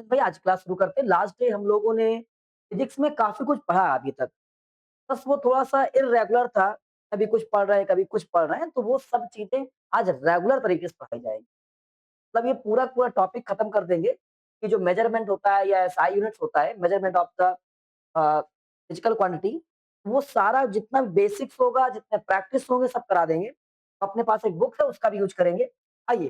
भाई आज क्लास शुरू करते हैं। लास्ट डे हम लोगों ने फिजिक्स में काफ़ी कुछ पढ़ा अभी तक। बस वो थोड़ा-सा इर्रेगुलर था, कभी कुछ पढ़ रहे हैं, कभी कुछ पढ़ रहे हैं, तो वो सब चीज़ें आज रेगुलर तरीके से पढ़ाई जाएँगी। मतलब ये पूरा पूरा टॉपिक खत्म कर देंगे कि जो मेज़रमेंट होता है या एसआई यूनिट्स होता है, measurement of the physical quantity, वो सारा जितना बेसिक्स होगा, जितने प्रैक्टिस होंगे सब करा देंगे। अपने पास एक बुक है उसका भी यूज़ करेंगे। आइए,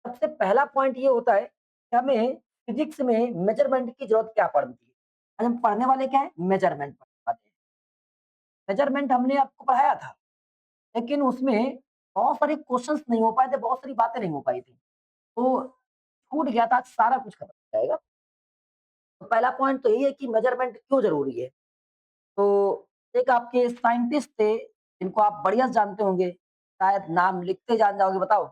सबसे पहला पॉइंट ये होता है कि हमें फिजिक्स में मेज़रमेंट की ज़रूरत क्या पड़ती है? आज हम पढ़ने वाले क्या हैं? मेज़रमेंट पढ़ने वाले हैं। मेज़रमेंट हमने आपको पढ़ाया था, लेकिन उसमें बहुत सारे क्वेश्चन्स नहीं हो पाए थे, बहुत सारी बातें नहीं हो पाई थी। तो छूट गया था, आज सारा कुछ खत्म हो जाएगा। तो पहला पॉइंट तो यही है कि मेज़रमेंट क्यों ज़रूरी है? तो एक आपके साइंटिस्ट थे, जिनको आप बढ़िया से जानते होंगे, शायद नाम लिखते जान जाओगे, बताओ?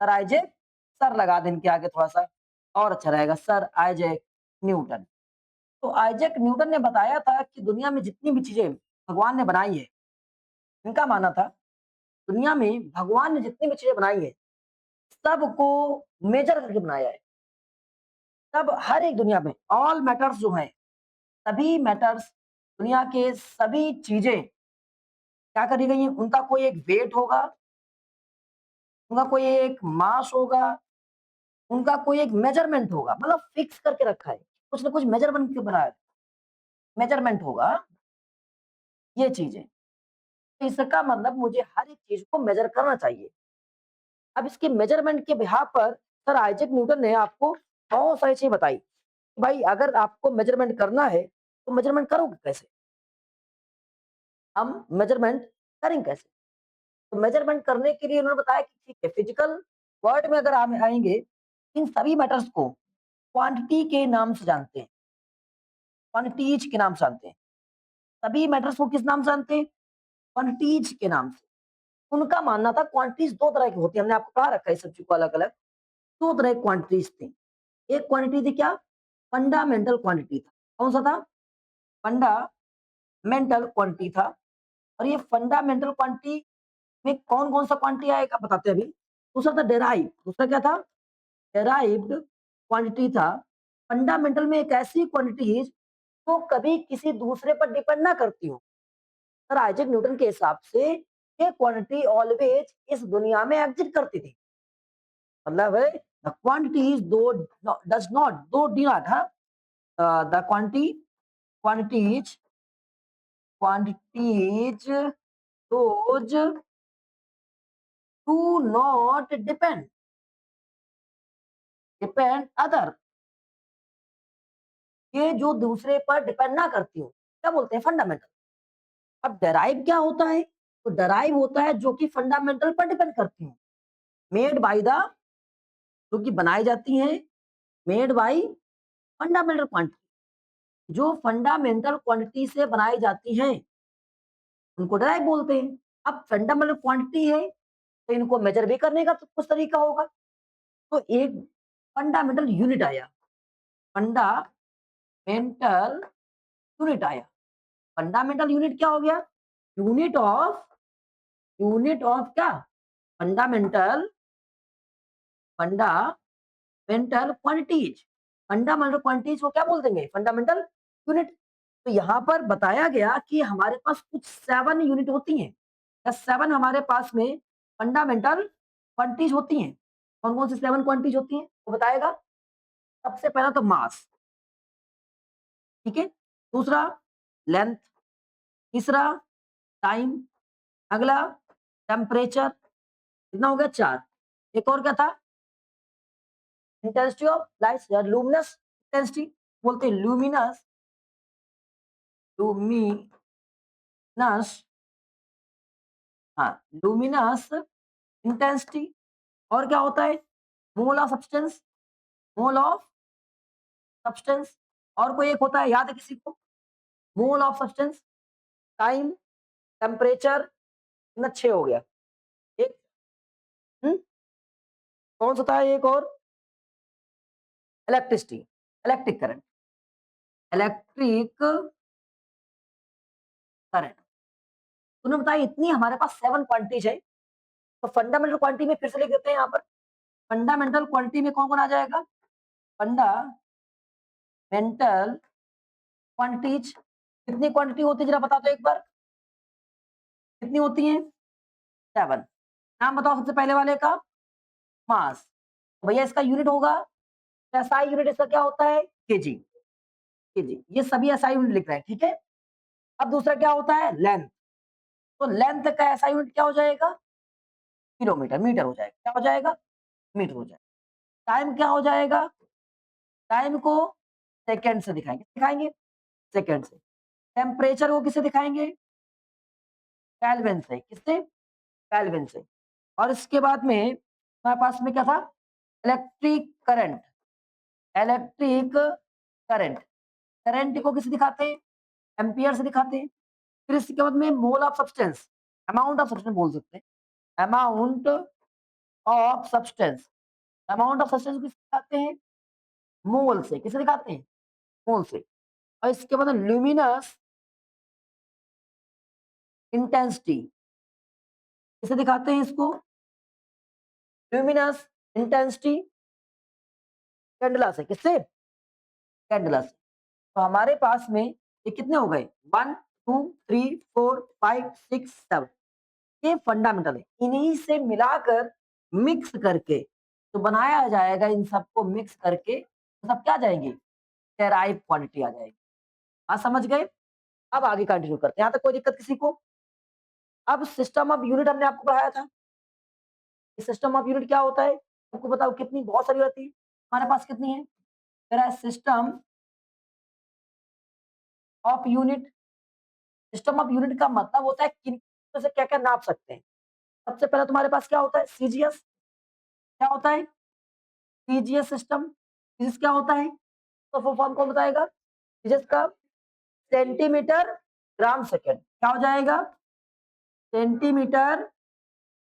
सर आइज़ैक, सर लगा दें इनके आगे थोड़ा-सा और अच्छा रहेगा, सर आइज़ैक न्यूटन। तो आइज़ैक न्यूटन ने बताया था कि दुनिया में जितनी भी चीज़ें भगवान ने बनाई है, इनका मानना था, दुनिया में भगवान ने जितनी भी चीज़ें बनाई है, सबको मेज़र करके बनाया है। सब हर एक दुनिया में ऑल मैटर्स जो हैं, सभी मैटर्स, दुनिया के सभी चीज़ें क्या करी गई हैं, उनका कोई एक वेट होगा, उनका कोई एक मास होगा, उनका कोई एक मेज़रमेंट होगा, मतलब फिक्स करके रखा है। कुछ ना कुछ मेज़र बन के बनाया है, मेज़रमेंट होगा, ये चीज़ें। तो इसका मतलब मुझे हर एक चीज़ को मेज़र करना चाहिए। अब इसके मेज़रमेंट के बिहाफ़ पर सर आइज़ैक न्यूटन ने आपको बहुत सारी चीज़ें बताई। कि भाई अगर आपको मेज़रमेंट करना है, तो मेज़रमेंट करोगे कैसे? हम मेज़रमेंट करेंगे कैसे? तो मेज़रमेंट करने के लिए उन्होंने बताया कि ठीक है, फिज़िकल वर्ल्ड में अगर हम आएँगे, इन सभी मैटर्स को क्वांटिटी के नाम से जानते हैं, क्वांटिटीज़ के नाम से जानते हैं। सभी मैटर्स को किस नाम से जानते हैं? क्वांटिटीज़ के नाम से। उनका मानना था क्वांटिटीज़ 2 तरह की होती है, हमने आपको पढ़ा रखा है इस सब्जेक्ट को अलग-अलग। 2 तरह की क्वांटिटीज़ थी। एक क्वांटिटी थी क्या? फंडामेंटल क्वांटिटी था। कौन-सा था? फंडामेंटल क्वांटिटी था और ये फंडामेंटल क्वांटिटी में कौन-कौन सा क्वांटिटी आएगा बताते हैं अभी। दूसरा था डेराइव, दूसरा क्या था? डेराइव्ड क्वांटिटी था। फंडामेंटल में एक ऐसी क्वांटिटीज़ जो कभी किसी दूसरे पर डिपेंड ना करती हो। सर आइज़ैक न्यूटन के हिसाब से ये क्वांटिटी ऑलवेज इस दुनिया में एग्जिस्ट करती थी। मतलब द क्वांटिटीज दो डज नॉट दो D not the quantities quantities those do not depend other, ये जो दूसरे पर डिपेंड ना करती हो, क्या बोलते हैं? फंडामेंटल। अब डेराइव क्या होता है? तो डेराइव होता है जो कि फंडामेंटल पर डिपेंड करती है, मेड बाय द, जो कि बनाई जाती है, मेड बाय फंडामेंटल क्वांटिटी, जो फंडामेंटल क्वांटिटी से बनाई जाती हैं, उनको डायरेक्ट बोलते हैं। अब फंडामेंटल क्वांटिटी है, तो इनको मेजर भी करने का तो कुछ तरीका होगा। तो एक फंडामेंटल यूनिट आया, फंडामेंटल यूनिट आया। फंडामेंटल यूनिट क्या हो गया? यूनिट ऑफ क्या? Fundamental quantities. फंडामेंटल क्वांटिटीज को क्या बोल देंगे? Fundamental unit. तो यहाँ पर बताया गया कि हमारे पास कुछ 7 यूनिट होती हैं, या 7 हमारे पास में फंडामेंटल क्वांटिटीज होती हैं। कौन-कौन सी 7 क्वांटिटीज होती हैं? वो बताएगा। सबसे पहला तो मास, ठीक है? दूसरा लेंथ, तीसरा टाइम, अगला टेम्परेचर, कितना हो गया? 4। एक और क्या था? इंटेंसिटी ऑफ लाइट या लुमिनस इंटेंसिटी, बोलते हैं लुमिनस, हाँ, लुमिनस इंटेंसिटी। और क्या होता है? Mole of substance, mole of substance. और कोई एक होता है, याद है किसी को? Mole of substance, time, temperature, कितना? 6 हो गया। एक कौन सा था एक और? Electricity, electric current, electric current. तूने बताया इतनी हमारे पास 7 क्वांटिटीज है। तो फंडामेंटल क्वांटिटी में फिर से लिख देते हैं यहाँ पर। फंडामेंटल क्वांटिटी में कौन-कौन आ जाएगा? फंडामेंटल क्वांटिटीज, कितनी क्वांटिटी होती है जरा बता दो एक बार, कितनी होती है? 7। नाम बताओ सबसे पहले वाले का, मास। भैया इसका यूनिट होगा, एसआई यूनिट इसका क्या होता है? केजी। केजी, ये सभी एसआई यूनिट लिख रहे हैं, ठीक है। अब दूसरा क्या होता है? लेंथ। तो लेंथ का एसआई यूनिट क्या हो जाएगा? किलोमीटर, मीटर हो जाएगा। क्या हो जाएगा? मीटर हो जाएगा। टाइम क्या हो जाएगा? टाइम को सेकंड से दिखाएंगे, दिखाएंगे सेकंड से। टेम्परेचर को किससे दिखाएंगे? केल्विन से। किससे? केल्विन से। और इसके बाद में हमारे पास में क्या था? Electric current. Electric current, current को किसे दिखाते हैं? एम्पियर से दिखाते हैं। फिर इसके बाद में mole of substance, amount of substance बोल सकते हैं, amount of substance. Amount of substance किसे दिखाते हैं? मोल से। किसे दिखाते हैं? मोल से। और इसके बाद ल्यूमिनस इंटेंसिटी, किसे दिखाते हैं इसको? ल्यूमिनस इंटेंसिटी कैंडला से। किससे? कैंडला से। तो हमारे पास में ये कितने हो गए? 1 2 3 4 5 6 7, ये फंडामेंटल है। इन्हीं से मिलाकर मिक्स करके तो बनाया जाएगा, इन सबको मिक्स करके तो सब क्या आ जाएंगे? डेराइव क्वांटिटी आ जाएगी। हाँ समझ गए? अब आगे कंटिन्यू करते हैं, यहाँ तक कोई दिक्कत किसी को? अब सिस्टम ऑफ यूनिट हमने आपको पढ़ाया था। सिस्टम ऑफ यूनिट क्या होता है? आपको बताओ कितनी, बहुत सारी रहती है हमारे पास, कितनी है? मेरा system of unit. System of unit का मतलब होता है किन से क्या क्या नाप सकते हैं। सबसे पहले तुम्हारे पास क्या होता है? सीजीएस। क्या होता है? CGS system. सीजीएस क्या होता है? तो फुल फॉर्म कौन बताएगा? सीजीएस का सेंटीमीटर ग्राम सेकेंड। क्या हो जाएगा? Centimetre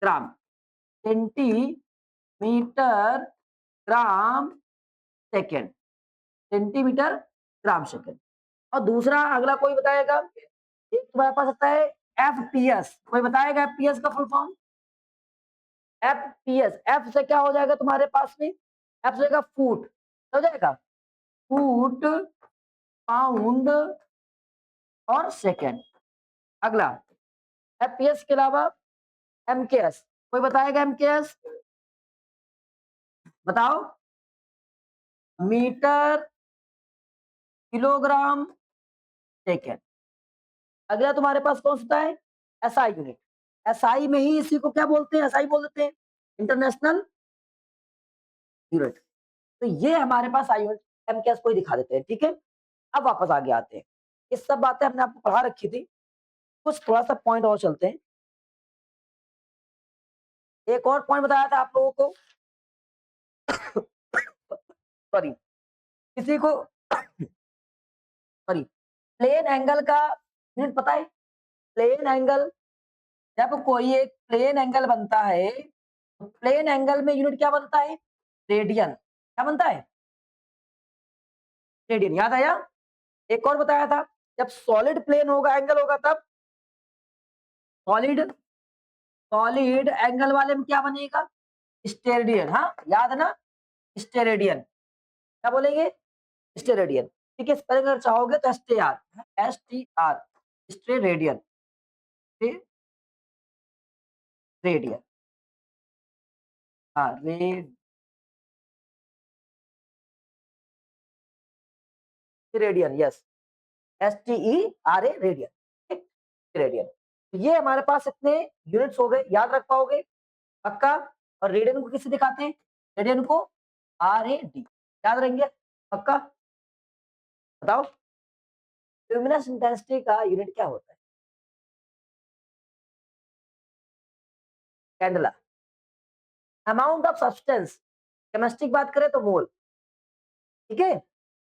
gram, centimetre gram second, centimetre gram second. और दूसरा अगला कोई बताएगा? एक तुम्हारे पास आता है एफपीएस। कोई बताएगा एफपीएस का फुल फॉर्म? एफपीएस, एफ से क्या हो जाएगा तुम्हारे पास में? एफ से जाएगा फुट। हो जाएगा फुट, पाउंड और सेकेंड। अगला एफपीएस के अलावा एमकेएस। कोई बताएगा एमकेएस? बताओ। Metre kilogram second. अगला तुम्हारे पास कौन सा है? SI unit. एसआई में ही इसी को क्या बोलते हैं? एसआई बोल देते हैं, इंटरनेशनल यूनिट। तो ये हमारे पास आई यूनिट एमकेएस को ही दिखा देते हैं, ठीक है। अब वापस आगे आते हैं। ये सब बातें हमने आपको पढ़ा रखी थी, कुछ थोड़ा सा पॉइंट और चलते हैं। एक और पॉइंट बताया था आप लोगों को, सॉरी, किसी को सॉरी, प्लेन एंगल का यूनिट पता है? प्लेन एंगल, जब कोई एक प्लेन एंगल बनता है तो प्लेन एंगल में यूनिट क्या बनता है? रेडियन। क्या बनता है? रेडियन। याद आया? एक और बताया था, जब सॉलिड प्लेन होगा, एंगल होगा, तब सॉलिड, सॉलिड एंगल वाले में क्या बनेगा? स्टेरेडियन। हाँ याद है ना? स्टेरेडियन। क्या बोलेंगे? स्टेरेडियन। ठीक है, स्पेलिंग अगर चाहोगे तो STR, स्टेरेडियन, रेडियन। हाँ radian, yes, STERA, radian, radian. ये हमारे पास इतने यूनिट्स हो गए, याद रख पाओगे पक्का। और रेडियन को किसे दिखाते हैं? रेडियन को RAD, याद रहेंगे पक्का। बताओ ल्यूमिनस इंटेंसिटी का यूनिट क्या होता है? Candela. Amount of substance, chemistry बात करें तो मोल, ठीक है।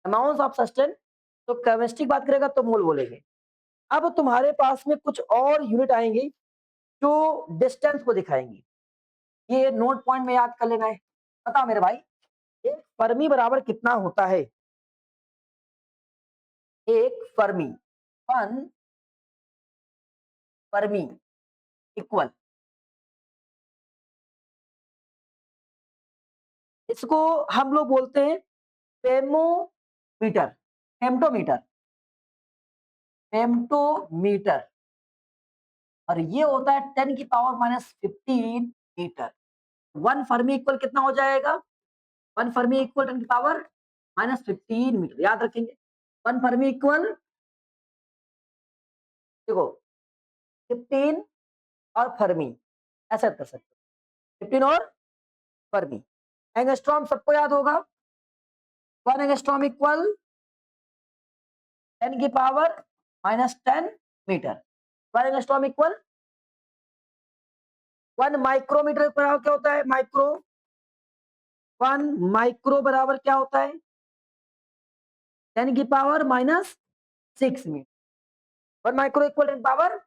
अमाउंट ऑफ सब्सटेंस, तो केमिस्ट्री बात करेगा तो मोल बोलेंगे। अब तुम्हारे पास में कुछ और यूनिट आएंगे जो डिस्टेंस को दिखाएंगी। ये नोट पॉइंट में याद कर लेना है। बताओ मेरे भाई, एक फर्मी बराबर कितना होता है? एक फर्मी, वन फर्मी इक्वल, इसको हम लोग बोलते हैं फेमोमीटर, फेम्टोमीटर, फेम्टोमीटर, और ये होता है 10 की power minus 15 metre. 1 fermi equal कितना हो जाएगा? 1 फर्मी इक्वल 10 की पावर माइनस 15 मीटर, याद रखेंगे। 1 फर्मी इक्वल, देखो, 15 और फर्मी, ऐसा कर सकते हो, 15 और फर्मी। एंगस्ट्रॉम सबको याद होगा, 1 एंगस्ट्रॉम इक्वल 10 की power minus 10 metre. 1 angstrom equal 1 micrometre बराबर क्या होता है? माइक्रो, 1 माइक्रो बराबर क्या होता है? 10 की power minus 6 metre. 1 micro equal 10 power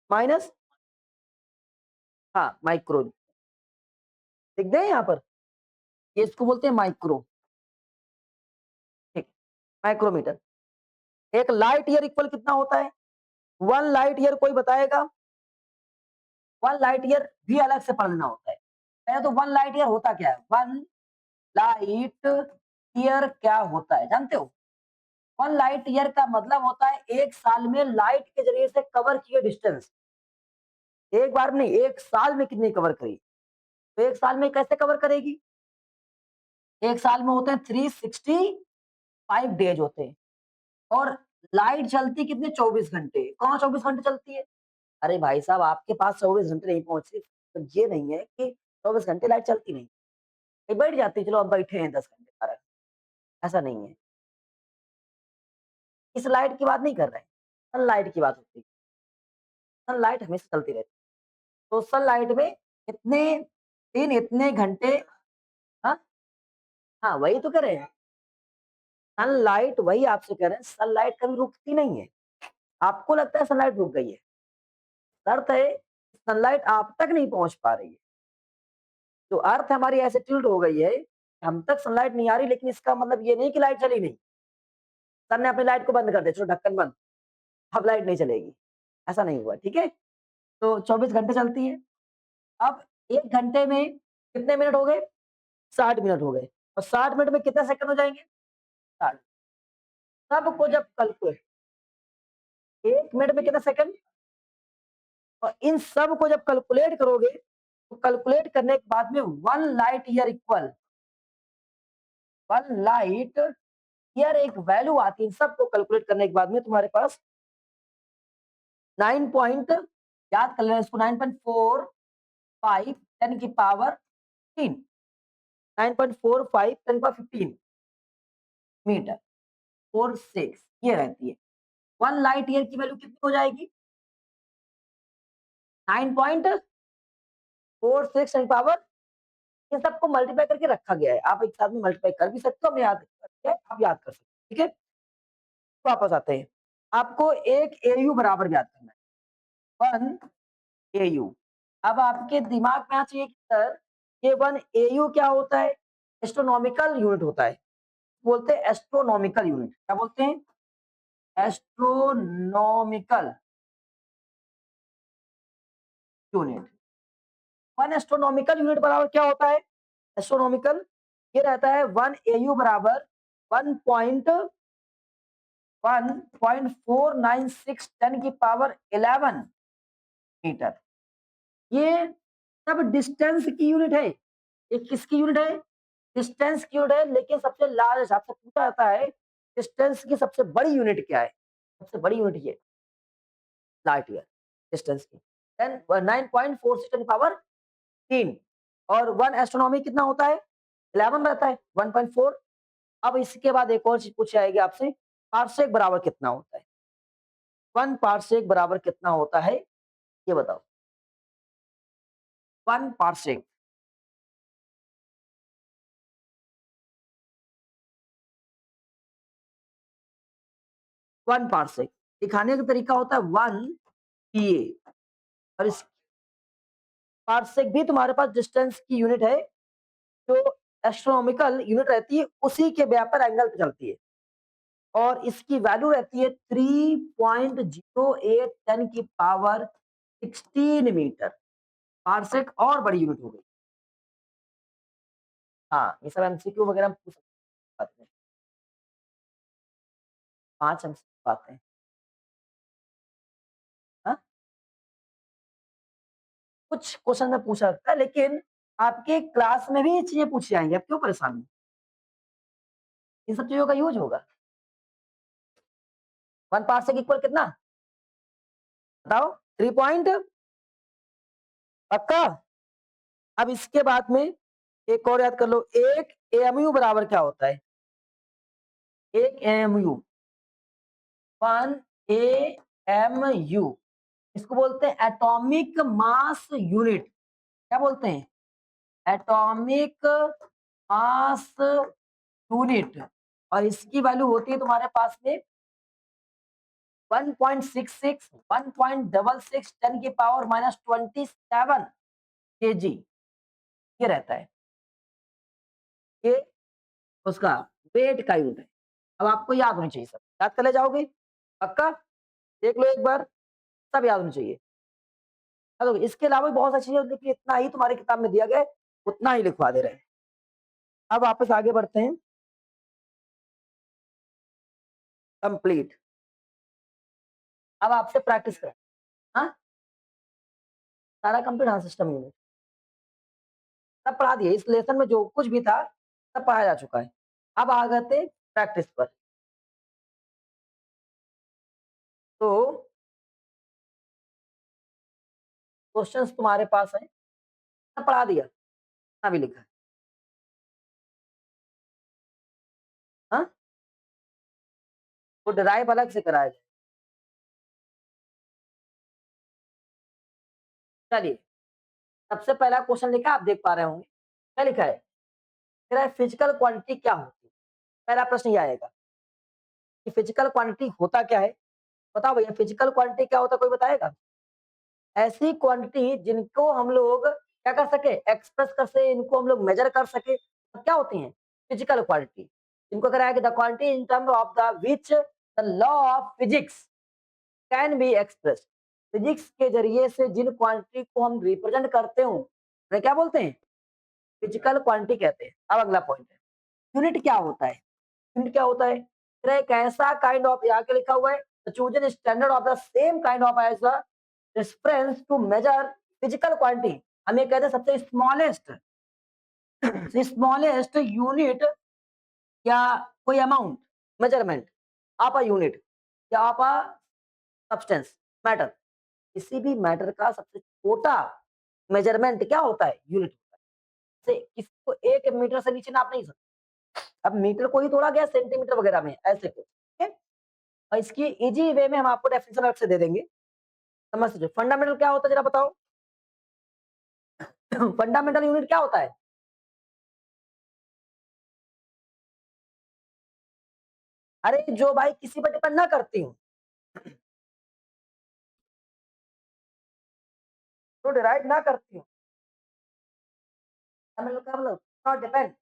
minus, हाँ माइक्रो, लिख दें यहाँ पर, ये इसको बोलते हैं माइक्रो, ठीक, माइक्रोमीटर। एक लाइट ईयर इक्वल कितना होता है? 1 लाइट ईयर कोई बताएगा? 1 लाइट ईयर भी अलग से पढ़ना होता है। पहले तो 1 लाइट ईयर होता क्या है? 1 लाइट ईयर क्या होता है जानते हो? 1 लाइट ईयर का मतलब होता है 1 साल में लाइट के जरिए से कवर किए डिस्टेंस। एक बार में नहीं, 1 साल में कितनी कवर करी? तो 1 साल में कैसे कवर करेगी? 1 साल में होते हैं 365 डेज होते हैं, और लाइट चलती कितने? 24 घंटे। कहाँ 24 घंटे चलती है? अरे भाई साहब, आपके पास 24 घंटे नहीं पहुंचती, तो ये नहीं है कि 24 घंटे लाइट चलती नहीं, कहीं बैठ जाती है, चलो अब बैठे हैं 10 घंटे 12, ऐसा नहीं है। इस लाइट की बात नहीं कर रहे हैं, सनलाइट की बात होती है। सनलाइट हमेशा चलती रहती है। तो सनलाइट में इतने दिन, इतने घंटे, हाँ, हाँ वही तो कह रहे हैं, सनलाइट, वही आपसे कह रहे हैं, सनलाइट कभी रुकती नहीं है। आपको लगता है सनलाइट रुक गई है, शर्त है सनलाइट आप तक नहीं पहुंच पा रही है। तो अर्थ हमारी ऐसे टिल्ट हो गई है, हम तक सनलाइट नहीं आ रही, लेकिन इसका मतलब ये नहीं कि लाइट चली नहीं। सर ने अपनी लाइट को बंद कर दिया, चलो ढक्कन बंद, अब लाइट नहीं चलेगी, ऐसा नहीं हुआ, ठीक है। तो 24 घंटे चलती है। अब 1 घंटे में कितने मिनट हो गए? 60 मिनट हो गए, और 60 मिनट में कितने सेकंड हो जाएंगे? 60। सबको जब कैलकुलेट, 1 मिनट में कितने सेकंड, और इन सब को जब कैलकुलेट करोगे, तो कैलकुलेट करने के बाद में 1 light year equal, 1 light year एक वैल्यू आती है। इन सबको कैलकुलेट करने के बाद में तुम्हारे पास 9 पॉइंट, याद कर लेना इसको, 9.45 10 की पावर 15, 9.45 10 पावर 15 मीटर, 46 ये रहती है। 1 लाइट ईयर की वैल्यू कितनी हो जाएगी? 9.46 10 पावर, इन सबको मल्टीप्लाई करके रखा गया है, आप एक साथ में मल्टीप्लाई कर भी सकते हो, मैं याद करके आप याद कर सकते हो, ठीक है। वापस आते हैं, आपको एक एयू बराबर याद करना है, 1 एयू। अब आपके दिमाग में आना चाहिए कि सर ये 1 एयू क्या होता है? एस्ट्रोनॉमिकल यूनिट होता है, बोलते हैं एस्ट्रोनॉमिकल यूनिट, क्या बोलते हैं? Astronomical unit. 1 एस्ट्रोनॉमिकल यूनिट बराबर क्या होता है? एस्ट्रोनॉमिकल, ये रहता है 1 एयू बराबर 1.496 10 की पावर 11 मीटर। ये सब डिस्टेंस की यूनिट है। ये किसकी यूनिट है? डिस्टेंस की यूनिट है, लेकिन सबसे लार्ज, आपसे पूछा जाता है डिस्टेंस की सबसे बड़ी यूनिट क्या है? सबसे बड़ी यूनिट ये लाइट ईयर, डिस्टेंस की। देन 9.46 10 पावर 3, और 1 एस्ट्रोनॉमी कितना होता है? 11 रहता है, 1.4। अब इसके बाद एक और चीज पूछी जाएगी आपसे, पार्सेक बराबर कितना होता है? 1 पार्सेक बराबर कितना होता है, ये बताओ। 1 पार्सेक, 1 पार्सेक दिखाने का तरीका होता है 1 पीए, और इस पार्सेक भी तुम्हारे पास डिस्टेंस की यूनिट है, जो एस्ट्रोनॉमिकल यूनिट रहती है, उसी के व्यापर एंगल पे चलती है, और इसकी वैल्यू रहती है 3.08 10 की पावर 16 मीटर। पार्सेक और बड़ी यूनिट हो गई। हाँ, ये सब एमसीक्यू वगैरह हम पूछ सकते हैं। 5 हम सीख पाते हैं। हाँ? कुछ क्वेश्चन में पूछा जाता है लेकिन आपके क्लास में भी ये चीज़ें पूछी जाएँगी, आप क्यों परेशान हैं? इन सब चीज़ों का यूज़ होगा। 1 पार्सेक इक्वल कितना? बताओ 3 पॉइंट पक्का? अब इसके बाद में एक और याद कर लो, 1 एएमयू बराबर क्या होता है? 1 एएमयू 1 एएमयू इसको बोलते हैं एटॉमिक मास यूनिट। क्या बोलते हैं? Atomic mass unit. और इसकी वैल्यू होती है तुम्हारे पास में 1.66 1.66 10 की पावर माइनस 27 केजी ये रहता है। ये उसका वेट का यूनिट है। अब आपको याद होनी चाहिए सब। याद कर ले जाओगे? पक्का? देख लो एक बार, सब याद होनी चाहिए। चलो इसके अलावा भी बहुत सारी चीज़ें देखिए इतना ही तुम्हारी किताब में दिया गया है, उतना ही लिखवा दे रहे हैं। अब वापस आगे बढ़ते हैं। कंप्लीट। अब आपसे प्रैक्टिस करें। हाँ? सारा कंप्लीट हाँ सिस्टम यूनिट। सब पढ़ा दिए। इस लेसन में जो कुछ भी था, सब पढ़ाया जा चुका है। अब आ गए थे प्रैक्टिस पर। तो क्वेश्चंस तुम्हारे पास हैं, सब पढ़ा दिया, इतना भी लिखा है। हाँ? वो डिराइव अलग से कराया जाए। चलिए, सबसे पहला क्वेश्चन लिखा आप देख पा रहे होंगे। क्या लिखा है? कह रहा है फिजिकल क्वांटिटी क्या होती है? पहला प्रश्न ये आएगा कि फिजिकल क्वांटिटी होता क्या है? बताओ भैया फिजिकल क्वांटिटी क्या होता है कोई बताएगा? ऐसी क्वांटिटी जिनको हम लोग क्या कर सके? एक्सप्रेस कर सके, इनको हम लोग मेजर कर सके, तो क्या होती हैं? Physical quantity. इनको कराया कि the quantity in terms of the which the law of physics can be expressed. Physics के जरिए से जिन क्वांटिटी को हम रिप्रेजेंट करते हो, उन्हें क्या बोलते हैं? फिजिकल क्वांटिटी कहते हैं। अब अगला पॉइंट है, यूनिट क्या होता है? यूनिट क्या होता है? फिर एक ऐसा काइंड ऑफ यहाँ के लिखा हुआ है choose an standard of the same kind of as the reference to measure physical quantity. हम ये कहते हैं सबसे स्मॉलेस्ट यूनिट या कोई amount measurement of a unit या ऑफ अ सब्सटेंस मैटर। किसी भी मैटर का सबसे छोटा मेजरमेंट क्या होता है? यूनिट होता है। जैसे किसी को 1 मीटर से नीचे नाप नहीं सकते। अब मीटर को ही तोड़ा गया सेंटीमीटर वगैरह में ऐसे कुछ, ठीक है? और इसकी इजी वे में हम आपको डेफिनेशन अलग से दे देंगे, समझ लीजिए। फंडामेंटल क्या होता है जरा बताओ? फंडामेंटल यूनिट क्या होता है? अरे जो भाई किसी पर डिपेंड ना करती हूँ, जो डिराइव ना करती हूँ, फंडामेंटल का मतलब नॉट डिपेंड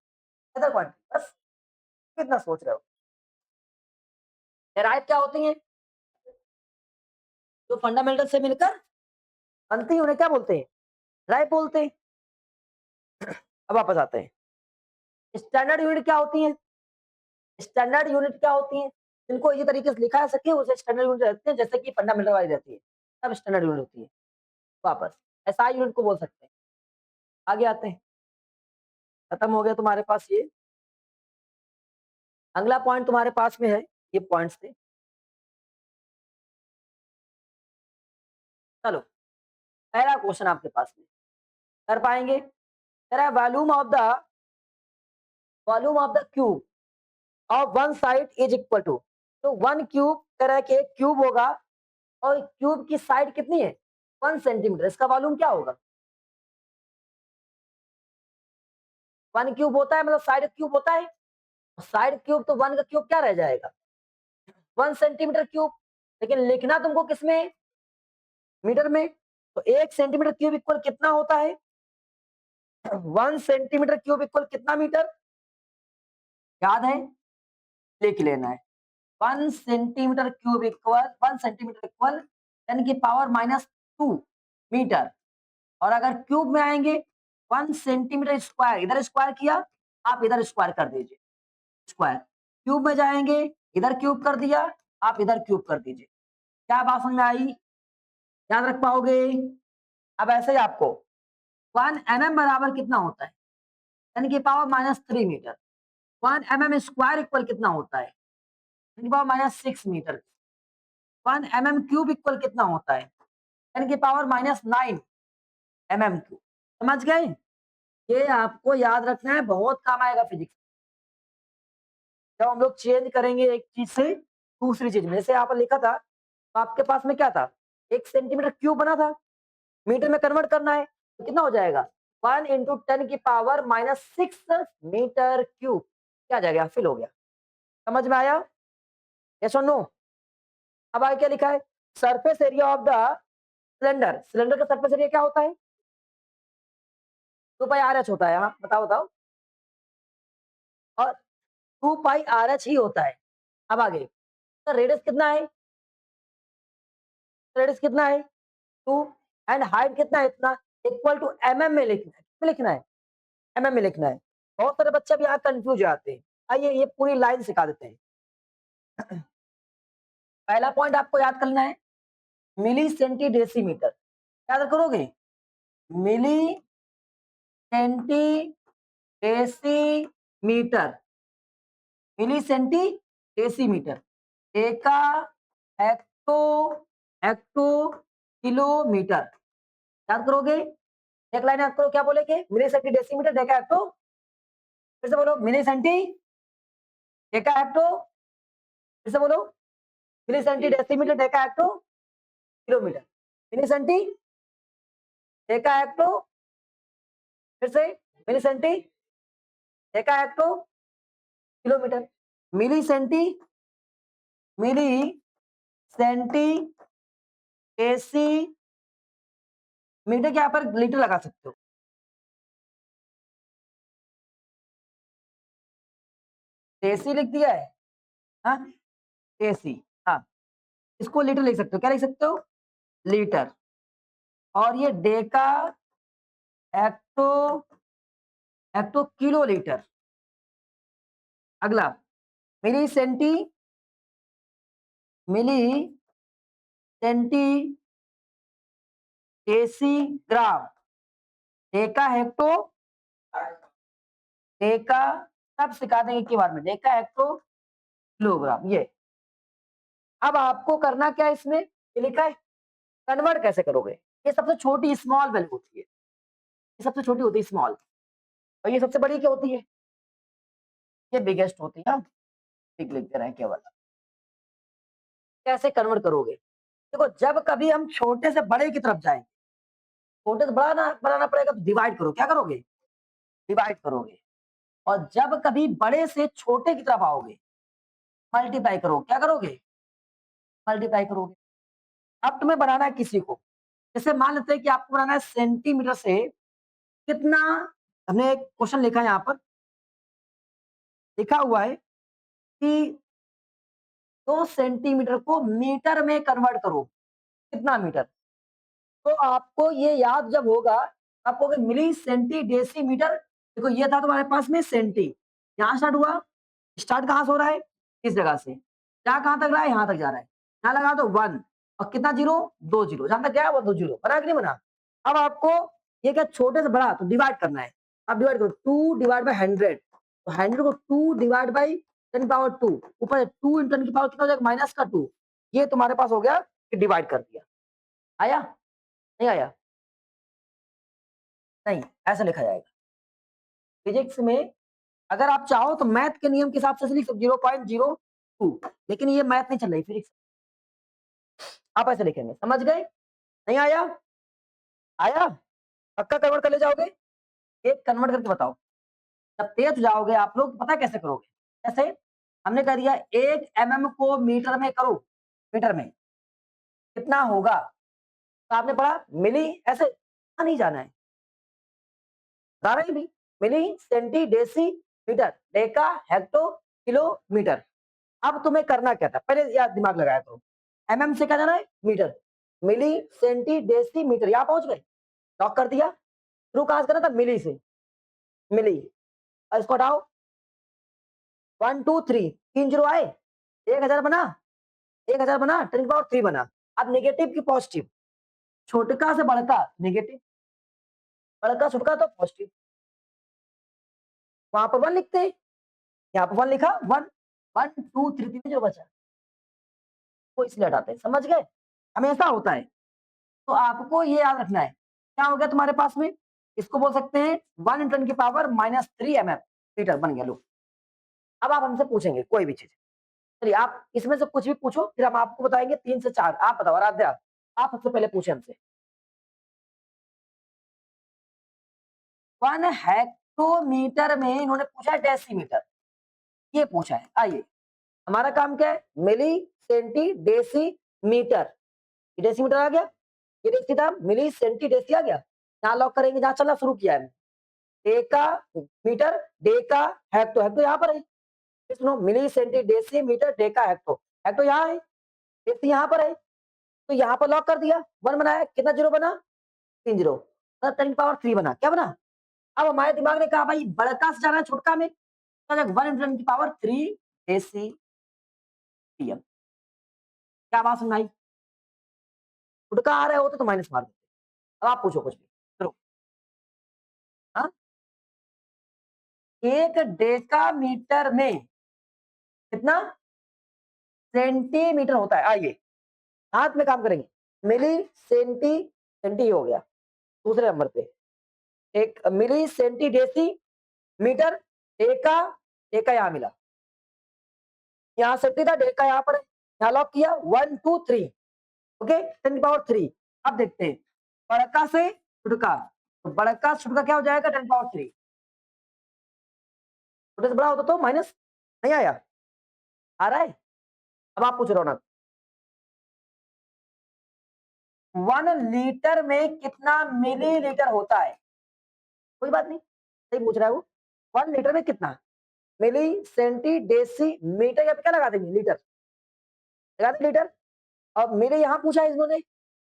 अदर क्वांटिटी। बस कितना सोच रहे हो? डिराइव क्या होती है? जो फंडामेंटल से मिलकर बनती है उन्हें क्या बोलते हैं? डिराइव बोलते हैं। अब वापस आते हैं, स्टैंडर्ड यूनिट क्या होती है? स्टैंडर्ड यूनिट क्या होती है? इनको इसी तरीके से लिखा जा सके उसे स्टैंडर्ड यूनिट रहते हैं, जैसे कि फंडामेंटल वाली रहती है, तब स्टैंडर्ड यूनिट होती है। वापस एसआई यूनिट को बोल सकते हैं। आगे आते हैं, खत्म हो गया तुम्हारे पास ये। अगला पॉइंट तुम्हारे पास में है, ये पॉइंट्स थे। चलो पहला क्वेश्चन आपके पास में कर पाएंगे? कह रहा है volume of the cube of one side is equal to. तो वन क्यूब कह रहा है कि एक क्यूब होगा और क्यूब की साइड कितनी है? 1 सेंटीमीटर। इसका वॉल्यूम क्या होगा? 1 क्यूब होता है मतलब साइड क्यूब होता है, साइड क्यूब तो 1 का क्यूब क्या रह जाएगा? 1 सेंटीमीटर क्यूब। लेकिन लिखना तुमको किसमें? मीटर में। तो 1 सेंटीमीटर क्यूब इक्वल कितना होता है? 1 सेंटीमीटर क्यूब इक्वल कितना मीटर? याद है? लिख लेना है। 1 सेंटीमीटर 10 की पावर -2 मीटर। और अगर क्यूब में आएंगे 1 सेंटीमीटर स्क्वायर, इधर स्क्वायर किया, आप इधर स्क्वायर कर दीजिए, स्क्वायर। क्यूब में जाएंगे, इधर क्यूब कर दिया, आप इधर क्यूब कर दीजिए। क्या बात समझ में आई? याद रख पाओगे? अब ऐसे ही आपको 1 mm बराबर कितना होता है? 10 की power -3 metre. 1 mm square equal कितना होता है? 10 की power -6 metre. 1 mm cube equal कितना होता है? 10 की पावर -9 mm क्यूब। समझ गए? ये आपको याद रखना है, बहुत काम आएगा फिजिक्स। जब हम लोग चेंज करेंगे एक चीज से दूसरी चीज में, जैसे यहाँ पर लिखा था, तो आपके पास में क्या था? 1 सेंटीमीटर क्यूब बना था, मीटर में कन्वर्ट करना है, तो कितना हो जाएगा? 1 इंटू 10 की पावर -6 मीटर क्यूब। क्या आ जाएगा? फिल हो गया। समझ में आया? यस और नो? अब आगे क्या लिखा है? Surface area of the cylinder. Cylinder का सरफेस एरिया क्या होता है? 2 पाई आर एच होता है। हाँ बताओ बताओ। और 2 पाई आर एच ही होता है। अब आगे रेडियस कितना है? रेडियस कितना है? 2। एंड हाइट कितना है? इतना। इक्वल टू mm में लिखना है। किसमें लिखना है? mm में लिखना है। बहुत सारे बच्चे भी यहाँ कंफ्यूज हो जाते हैं। आइए ये पूरी लाइन सिखा देते हैं। पहला पॉइंट आपको याद करना है, मिली सेंटी डेसीमीटर। याद करोगे? Milli centi decimetre. Milli centi decimetre. Deca hecto hecto kilometre. याद करोगे? एक लाइन याद करो, क्या बोलेगे? Milli centi decimetre deca hecto. फिर से बोलो, मिली सेंटी डेका हेक्टो। फिर से बोलो, milli centi decimetre deca hecto kilometre. Milli centi deca hecto. फिर से milli centi deca hecto kilometre. Milli centi milli centi deci metre के यहाँ पर लीटर लगा सकते हो। डेसी लिख दिया है। हाँ डेसी। हाँ इसको लीटर लिख सकते हो। क्या लिख सकते हो? लीटर। और ये Deka hecto hecto kilo litre. अगला मिली सेंटी मिली सेंटी डेसी ग्राम। डेका हेक्टो डेका सब सिखा देंगे एक ही बार में। Deka hecto kilogram. ये अब आपको करना क्या है इसमें? ये लिखा है, कन्वर्ट कैसे करोगे? ये सबसे छोटी स्मॉल वैल्यू होती है। ये सबसे छोटी होती है स्मॉल, और ये सबसे बड़ी क्या होती है? ये बिगेस्ट होती है। हाँ, बिग लिखते रहे केवल। कैसे कन्वर्ट करोगे? देखो, जब कभी हम छोटे से बड़े की तरफ जाएंगे, छोटे से बड़ा ना बनाना पड़ेगा, तो डिवाइड करो। क्या करोगे? डिवाइड करोगे। और जब कभी बड़े से छोटे की तरफ आओगे, मल्टीप्लाई करो। क्या करोगे? मल्टीप्लाई करोगे। अब तुम्हें बनाना है किसी को, जैसे मान लेते हैं कि आपको बनाना है सेंटीमीटर से कितना। हमने एक क्वेश्चन लिखा है, यहाँ पर लिखा हुआ है कि 2 सेंटीमीटर को मीटर में कन्वर्ट करो। कितना मीटर? तो आपको ये याद जब होगा, आपको मिली सेंटी डेसीमीटर। देखो ये था तुम्हारे पास में सेंटी, यहाँ स्टार्ट हुआ। स्टार्ट कहाँ से हो रहा है? इस जगह से। क्या कहाँ तक रहा है? यहाँ तक जा रहा है। यहाँ लगा दो 1, और कितना जीरो? 2 जीरो। जहां तक गया वो 2 जीरो। बना कि नहीं बना? अब आपको ये क्या, छोटे से बड़ा तो डिवाइड करना है। अब डिवाइड करो, 2 डिवाइड बाई 100। तो 100 को 2 डिवाइड बाई 10 पावर 2, ऊपर 2 इंटू 10 की पावर कितना हो जाएगा? माइनस का 2। ये तुम्हारे पास हो गया कि डिवाइड कर दिया। आया? नहीं आया? नहीं, ऐसा लिखा जाएगा। फिजिक्स में अगर आप चाहो तो मैथ के नियम के हिसाब से लिख सकते 0.02, लेकिन ये मैथ नहीं चल रही फिजिक्स। आप ऐसे लिखेंगे। समझ गए? नहीं आया? आया? पक्का कन्वर्ट कर ले जाओगे? एक कन्वर्ट करके बताओ। जब तेज जाओगे आप लोग, पता है कैसे करोगे? ऐसे हमने कह दिया 1 mm को मीटर में करो। मीटर में कितना होगा? तो आपने पढ़ा मिली, ऐसे नहीं जाना है। बता रहे भी, milli centi deci metre deca hecto kilometre. अब तुम्हें करना क्या था? पहले यार दिमाग लगाया करो। एमएम से क्या जाना है? मीटर। मिली सेंटी डेसी मीटर, यहां पहुंच गए। लॉक कर दिया। शुरू कहां से करना था? मिली से। मिली। और इसको हटाओ। 1 2 3, 3 जीरो आए, 1000 बना। 1000 बना, 10 की पावर 3 बना। अब नेगेटिव की पॉजिटिव, छोटका से बड़का नेगेटिव, बड़का छोटका तो पॉजिटिव। वहां पर 1 लिखते हैं, यहाँ पर 1 लिखा, 1 1 2 3 3 जो बचा वो इसलिए हटाते हैं, समझ गए? हमेशा होता है। तो आपको ये याद रखना है। क्या हो गया तुम्हारे पास में? इसको बोल सकते हैं 1 × 10 की पावर -3 mm मीटर बन गया लो। अब आप हमसे पूछेंगे कोई भी चीज़। चलिए आप इसमें से कुछ भी पूछो, फिर हम आपको बताएँगे 3 से 4। आप बताओ आराध्या, आप सबसे पहले पूछे हमसे। 1 हेक्टोमीटर में इन्होंने पूछा है डेसीमीटर, ये पूछा है। आइए, हमारा काम क्या है? मिली, सेंटी, डेसी, मीटर। ये डेसीमीटर आ गया, ये डेसी था, मिली, सेंटी, डेसी आ गया। यहाँ लॉक करेंगे जहाँ चलना शुरू किया है। Deca metre, deca hecto, hecto यहाँ पर है। फिर सुनो, milli, centi, deci, metre, deca, hecto. Hecto यहाँ है, डेसी यहाँ पर है। तो यहाँ पर लॉक कर दिया, 1 बनाया, कितना जीरो बना? 3 जीरो। 10 पावर 3 बना, क्या बना? अब हमारे दिमाग ने कहा भाई बड़का से जाना है छोटका में, तो 1 × 10 की पावर 3 डेसीपियम। क्या बात समझ में आई? छोटका आ रहा होता तो माइनस मार देते। अब आप पूछो कुछ भी। चलो, हाँ? 1 डेकामीटर में कितना सेंटीमीटर होता है? आइए, हाथ में काम करेंगे। मिली, सेंटी, सेंटी हो गया दूसरे नंबर पे। एक milli, centi, deci, metre, deca, deca यहाँ मिला। यहाँ सेंटी था, डेका यहाँ पर है। यहाँ लॉक किया, 1 2 3 ओके, 10 की पावर 3। अब देखते हैं बड़का से छुटका, तो बड़का से छुटका क्या हो जाएगा? 10 पावर 3। छोटे से बड़ा होता तो माइनस नहीं आया, आ रहा है? अब आप पूछ रौनक, 1 लीटर में कितना मिलीलीटर होता है? कोई बात नहीं, सही पूछ रहा है वो। 1 लीटर में कितना? मिली, सेंटी, डेसी, मीटर, यहाँ पे क्या लगा देंगे? लीटर लगा दें, लीटर। अब मेरे यहाँ पूछा है इन्होंने,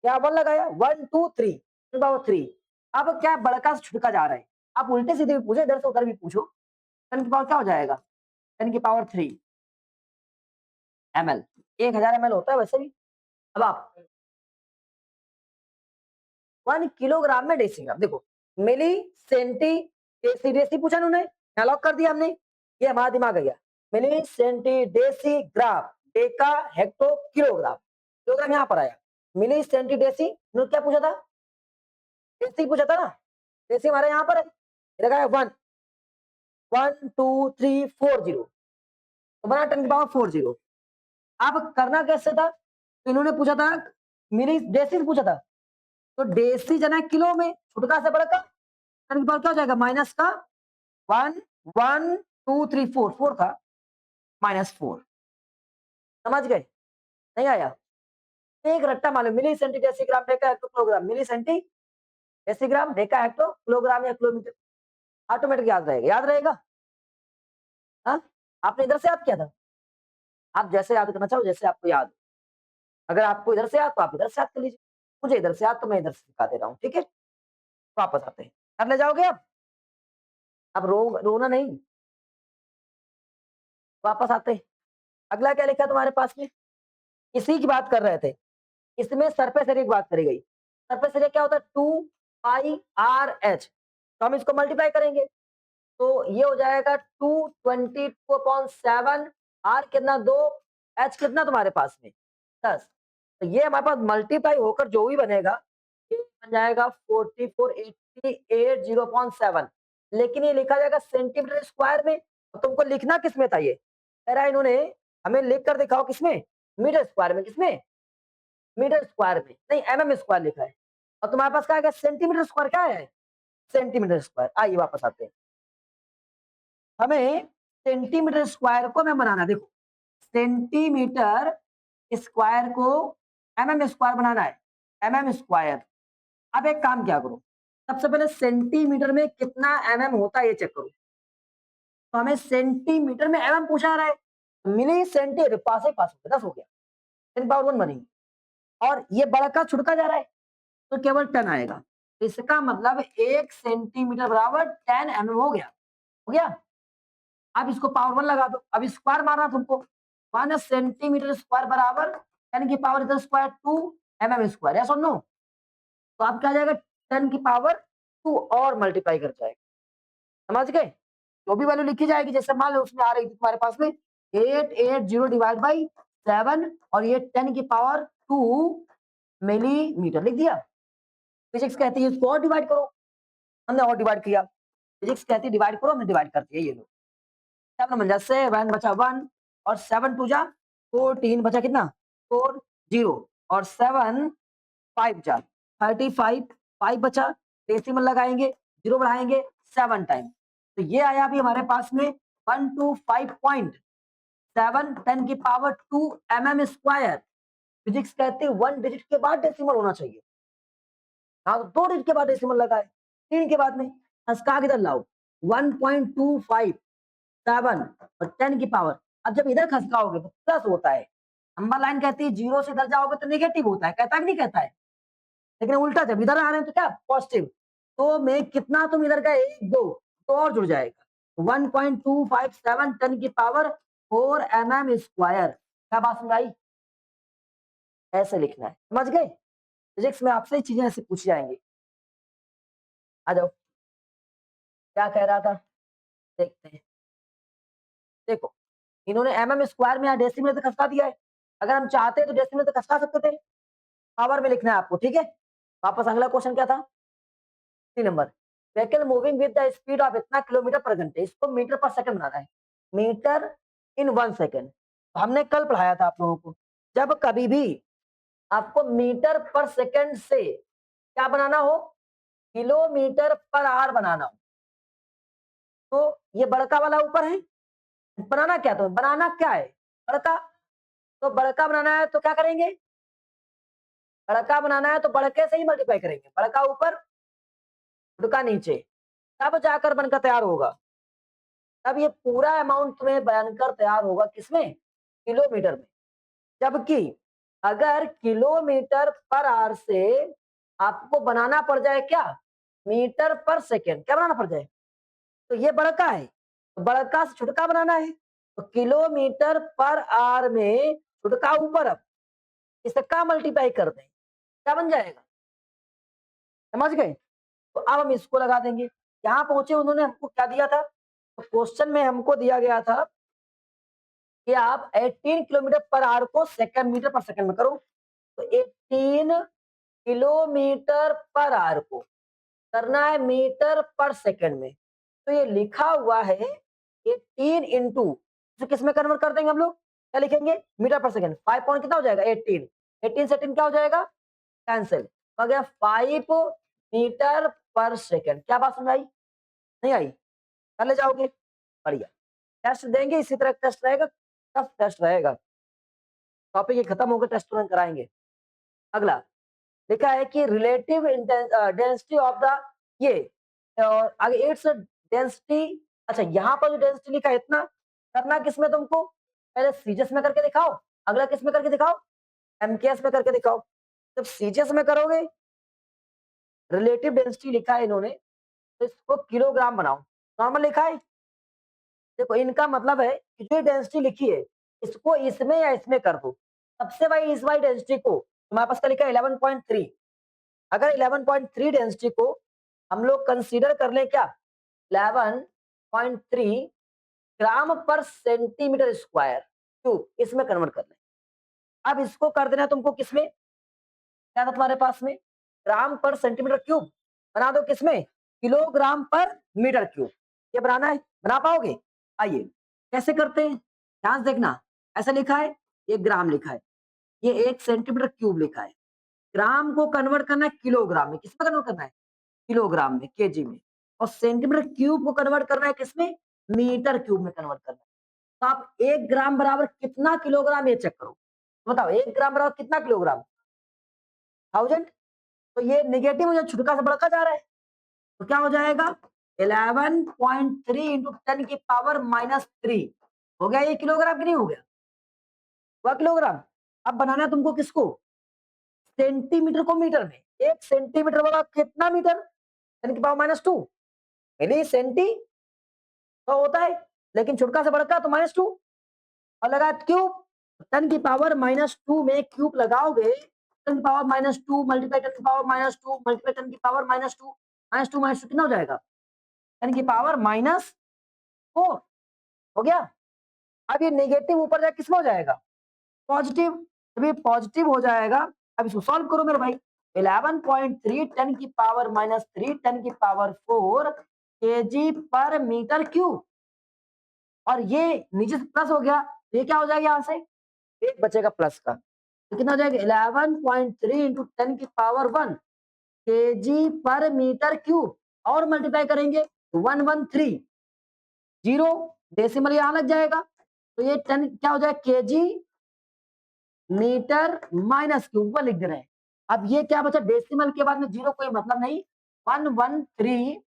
यहाँ 1 लगाया, 1 2 3 पावर 3। अब क्या बड़का से छुटका जा रहा है, आप उल्टे सीधे भी पूछो, इधर से उधर भी पूछो, 10 की पावर क्या हो जाएगा? 10 की पावर 3 ml, 1000 ml होता है वैसे भी। अब आप 1 किलोग्राम में डेसीग्राम, देखो मिली, सेंटी, डेसी, डेसी पूछा उन्होंने, यहाँ लॉक कर दिया हमने, ये हमारा दिमाग आ गया। मिली, सेंटी, डेसी, ग्राम, डेका, हेक्टो, किलोग्राम। किलोग्राम यहाँ पर आया। मिली, सेंटी, डेसी, उन्होंने क्या पूछा था? डेसी पूछा था ना, डेसी हमारे यहाँ पर है, ये लगा है 1 1 2 3 4 जीरो, तो बना 10 की पावर 4 जीरो। अब करना कैसे था? तो इन्होंने पूछा था मिली, डेसी से पूछा था, तो डेसी जना है किलो में, छुटका से बड़ा का 10 की पावर क्या हो जाएगा? माइनस का 1 1 2 3 4 4 था, -4। समझ गए? नहीं आया? एक रट्टा मालूम, milli, centi, decigram, deca, hecto, kilogram, milli, centi, decigram, deca, hecto, kilogram या किलोमीटर, ऑटोमेटिक याद रहेगा। याद रहेगा? हाँ? आपने इधर से याद किया था? आप जैसे याद करना चाहो, जैसे आपको याद हो। अगर आपको इधर से याद तो आप इधर से याद कर लीजिए। मुझे इधर से याद तो मैं इधर से सिखा दे रहा हूँ, ठीक है? वापस आते हैं। कर ले जाओगे आप? अब रोना नहीं, वापस आते हैं। अगला क्या लिखा है तुम्हारे पास में? इसी की बात कर रहे थे। इसमें सरफेस एरिया की बात करी गई। सरफेस एरिया क्या होता है? 2 पाई आर एच। तो हम इसको मल्टीप्लाई करेंगे, तो ये हो जाएगा 222/7। आर कितना? 2, एच कितना तुम्हारे पास में? 10। तो ये हमारे पास मल्टीप्लाई होकर जो भी बनेगा, ये बन जाएगा 4488/0.7। लेकिन ये लिखा जाएगा सेंटीमीटर स्क्वायर में। तो तुमको लिखना किसमें था ये? कह रहा है इन्होंने हमें लिख कर दिखाओ किसमें? मीटर स्क्वायर में। किसमें? मीटर स्क्वायर में, नहीं एमएम स्क्वायर लिखा है। और तुम्हारे पास क्या है? सेंटीमीटर स्क्वायर क्या है? Centimetre square. आइए वापस आते हैं। हमें सेंटीमीटर स्क्वायर को हमें बनाना है। देखो, सेंटीमीटर स्क्वायर को एमएम स्क्वायर बनाना है, एमएम स्क्वायर। अब एक काम क्या करो, सबसे पहले सेंटीमीटर में कितना एमएम होता है ये चेक करो। तो हमें सेंटीमीटर में एमएम पूछा रहा है, मिली सेंटी पास ही पास हो गया, 10 हो गया, 10 पावर 1 बनेगी। और ये बड़ा का छुटका जा रहा है, तो केवल 10 आएगा। तो इसका मतलब 1 सेंटीमीटर बराबर 10 एमएम हो गया। हो गया? अब इसको पावर 1 लगा दो, अब स्क्वायर मारना तुमको, 1 सेंटीमीटर स्क्वायर बराबर 10 की पावर इधर स्क्वायर 2 mm स्क्वायर, यस और नो? तो आप क्या आ जाएगा 10 की पावर 2 और मल्टीप्लाई कर जाएगा, समझ गए? जो भी वैल्यू लिखी जाएगी, जैसे मान लो उसमें आ रही थी तुम्हारे पास में 880 डिवाइड बाई 7 और ये 10 की पावर 2 मिलीमीटर लिख दिया। फिजिक्स कहती है इसको और डिवाइड करो, हमने और डिवाइड किया। फिजिक्स कहती है डिवाइड करो, हमने डिवाइड कर दिया। ये लो 7 बन जा 7 बचा 1 और 7 टू जा 14 बचा कितना 4 0 और 7 5 जा 35 5 बचा, डेसिमल लगाएंगे, 0 बढ़ाएंगे 7 टाइम, तो ये आया अभी हमारे पास में 125.7 10 की पावर 2 mm स्क्वायर। फिजिक्स कहती है 1 डिजिट के बाद डेसिमल होना चाहिए। हाँ, तो 2 डिजिट के बाद डेसिमल लगाए, 3 के बाद में हंसका किधर लाओ 1.257 और 10 की पावर। अब जब इधर खसकाओगे तो प्लस होता है, नंबर लाइन कहती है 0 से इधर जाओगे तो नेगेटिव होता है, कहता है कि नहीं कहता है? लेकिन उल्टा जब इधर आ रहे हैं तो क्या पॉजिटिव, तो में कितना तुम इधर का 1 2 तो और जुड़ जाएगा 1.257 10 की पावर 4 mm स्क्वायर। क्या बात समझ आई? ऐसे लिखना है, समझ गए? फिजिक्स में आपसे चीजें ऐसे पूछी जाएंगी। आ जाओ, क्या कह रहा था देखते हैं। देखो इन्होंने mm स्क्वायर में यहाँ डेसिमल तो खसका दिया है, अगर हम चाहते तो डेसिमल तो खसका सकते थे, पावर में लिखना है आपको, ठीक है? वापस अगला क्वेश्चन क्या था 3 number, vehicle moving with the speed of इतना किलोमीटर पर घंटे, इसको मीटर पर सेकंड बनाना है, मीटर इन 1 सेकंड। हमने कल पढ़ाया था आप लोगों को, जब कभी भी आपको मीटर पर सेकंड से क्या बनाना हो किलोमीटर पर आवर बनाना हो, तो ये बड़का वाला ऊपर है, बनाना क्या, तो बनाना क्या है बड़का, तो बड़का बनाना है तो क्या करेंगे, बड़का बनाना है तो बड़के से ही मल्टीप्लाई करेंगे, बड़का ऊपर छोटा नीचे, तब जाकर बनकर तैयार होगा। तब ये पूरा अमाउंट तुम्हें बनकर तैयार होगा किसमें, किलोमीटर में। जबकि अगर किलोमीटर पर आवर से आपको बनाना पड़ जाए क्या मीटर पर सेकेंड, क्या बनाना पड़ जाए, तो ये बड़का है, तो बड़का से छुटका बनाना है, तो किलोमीटर पर आवर में छुटका ऊपर, अब इसका मल्टीप्लाई कर दें, क्या बन जाएगा, समझ गए? तो अब हम इसको लगा देंगे। यहाँ पहुंचे उन्होंने हमको क्या दिया था, तो क्वेश्चन में हमको दिया गया था कि आप 18 किलोमीटर पर आवर को सेकंड मीटर पर सेकंड में करो, तो 18 किलोमीटर पर आवर को करना है मीटर पर सेकंड में, तो ये लिखा हुआ है 18 इंटू, तो किस में कन्वर्ट कर देंगे हम लोग, क्या लिखेंगे मीटर पर सेकंड, 5 पॉइंट कितना हो जाएगा 18, 18 से 18 क्या हो जाएगा कैंसिल, हो गया 5 मीटर पर सेकंड। क्या बात समझ आई, नहीं आई? कर ले जाओगे, बढ़िया। टेस्ट देंगे, इसी तरह टेस्ट रहेगा, टफ टेस्ट रहेगा, टॉपिक ये खत्म होकर टेस्ट तुरंत कराएंगे। अगला लिखा है कि रिलेटिव डेंसिटी ऑफ द ये, और आगे इट्स डेंसिटी, अच्छा यहाँ पर जो डेंसिटी लिखा है इतना, करना किसमें तुमको, पहले सीजीएस में करके दिखाओ, अगला किस में करके दिखाओ एमकेएस में करके दिखाओ। जब सीजीएस में करोगे, रिलेटिव डेंसिटी लिखा है इन्होंने, तो इसको किलोग्राम बनाओ, नॉर्मल लिखा है, देखो इनका मतलब है कि जो डेंसिटी लिखी है इसको इसमें या इसमें कर दो, सबसे भाई इस वाली डेंसिटी को तुम्हारे पास क्या लिखा है 11.3, अगर 11.3 डेंसिटी को हम लोग कंसीडर कर लें क्या 11.3 ग्राम पर सेंटीमीटर स्क्वायर क्यूब, इसमें कन्वर्ट कर लें। अब इसको कर देना तुमको किसमें, क्या था तुम्हारे पास में ग्राम पर सेंटीमीटर क्यूब, बना दो किसमें किलोग्राम पर मीटर क्यूब, ये बनाना है, बना पाओगे? आइए कैसे करते हैं, ध्यान से देखना, ऐसा लिखा है ये ग्राम लिखा है, ये 1 सेंटीमीटर क्यूब लिखा है, ग्राम को कन्वर्ट करना है किलोग्राम में, किसमें कन्वर्ट करना है किलोग्राम में, केजी में, और सेंटीमीटर क्यूब को कन्वर्ट करना है किसमें मीटर क्यूब में कन्वर्ट करना है। तो आप 1 ग्राम बराबर कितना किलोग्राम ये चेक करो, बताओ 1 ग्राम बराबर कितना किलोग्राम 1000, तो ये नेगेटिव मुझे छुटका से बढ़ता जा रहा है, तो क्या हो जाएगा 11.3 इंटू 10 की पावर -3, हो गया ये किलोग्राम कि नहीं हो गया, हुआ किलोग्राम। अब बनाना है तुमको किसको सेंटीमीटर को मीटर में, 1 सेंटीमीटर वाला कितना मीटर 10 की पावर -2, मिली सेंटी तो होता है, लेकिन छुटका से बड़का तो -2, और लगा क्यूब 10 की पावर -2 में क्यूब लगाओगे, 10 की पावर -2 मल्टीप्लाई 10 की पावर -2 मल्टीप्लाई 10 की पावर -2, -2 -2 कितना हो जाएगा? 10 की पावर -4 हो गया। अब ये नेगेटिव ऊपर जाके किसमें हो जाएगा? पॉजिटिव। जब ये पॉजिटिव हो जाएगा, अब इसको सॉल्व करो मेरे भाई। 11.3 10 की पावर -3 10 की पावर 4 केजी पर मीटर क्यूब, और ये नीचे से प्लस हो गया, तो ये क्या हो जाएगा यहाँ से? एक बचेगा प्लस का, तो कितना हो जाएगा? 11.3 इंटू 10 की पावर 1 केजी पर मीटर क्यूब, और मल्टीप्लाई करेंगे 113, जीरो डेसिमल यहाँ लग जाएगा, तो ये 10 क्या हो जाएगा? केजी मीटर माइनस क्यूब पर लिख दे रहे हैं। अब ये क्या बचा? डेसिमल के बाद में जीरो कोई मतलब नहीं, 113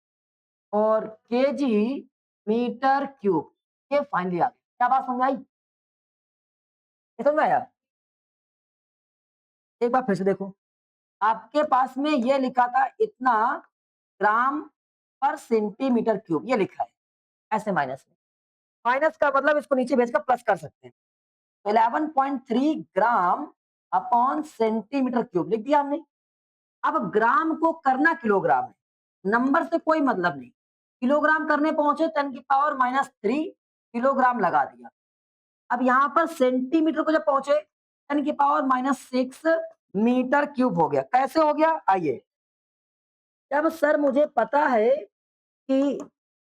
और केजी मीटर क्यूब, ये फाइनली आ गया। क्या बात समझ आई? ये समझ में आया? एक बार फिर से देखो, आपके पास में ये लिखा था इतना ग्राम पर सेंटीमीटर क्यूब, ये लिखा है ऐसे माइनस में। माइनस का मतलब इसको नीचे भेजकर प्लस कर सकते हैं। 11.3 ग्राम अपॉन सेंटीमीटर क्यूब लिख दिया हमने। अब ग्राम को करना किलोग्राम है, नंबर से कोई मतलब नहीं। किलोग्राम करने पहुंचे 10 की पावर -3 किलोग्राम लगा दिया। अब यहाँ पर सेंटीमीटर को जब पहुंचे 10 की पावर -6 मीटर क्यूब हो गया। कैसे हो गया? आइए, जब सर मुझे पता है कि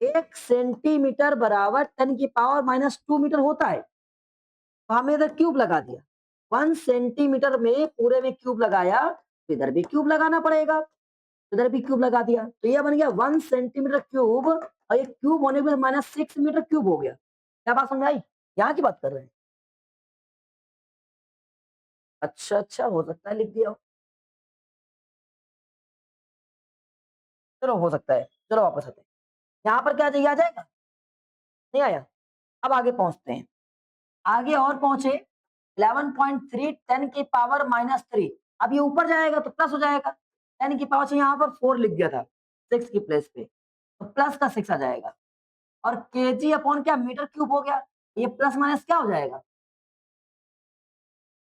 1 सेंटीमीटर बराबर 10 की पावर -2 मीटर होता है, तो हमने इधर क्यूब लगा दिया। 1 सेंटीमीटर में पूरे में क्यूब लगाया, तो इधर भी क्यूब लगाना पड़ेगा, इधर भी क्यूब लगा दिया, तो ये बन गया 1 सेंटीमीटर क्यूब, और ये क्यूब होने पर -6 मीटर क्यूब हो गया। क्या बात समझ आई? यहाँ की बात कर रहे हैं। अच्छा अच्छा, हो सकता है लिख दिया हो। चलो हो सकता है, चलो वापस आते हैं। यहाँ पर क्या चाहिए? आ जाएगा? नहीं आया? अब आगे पहुंचते हैं। आगे और पहुंचे 11.3 10 की पावर -3। अब ये ऊपर जाएगा तो प्लस हो जाएगा, 10 की पावर से यहाँ पर 4 लिख दिया था 6 की प्लेस पे, तो प्लस का 6 आ जाएगा, और केजी अपॉन क्या? मीटर क्यूब हो गया। ये प्लस माइनस क्या हो जाएगा?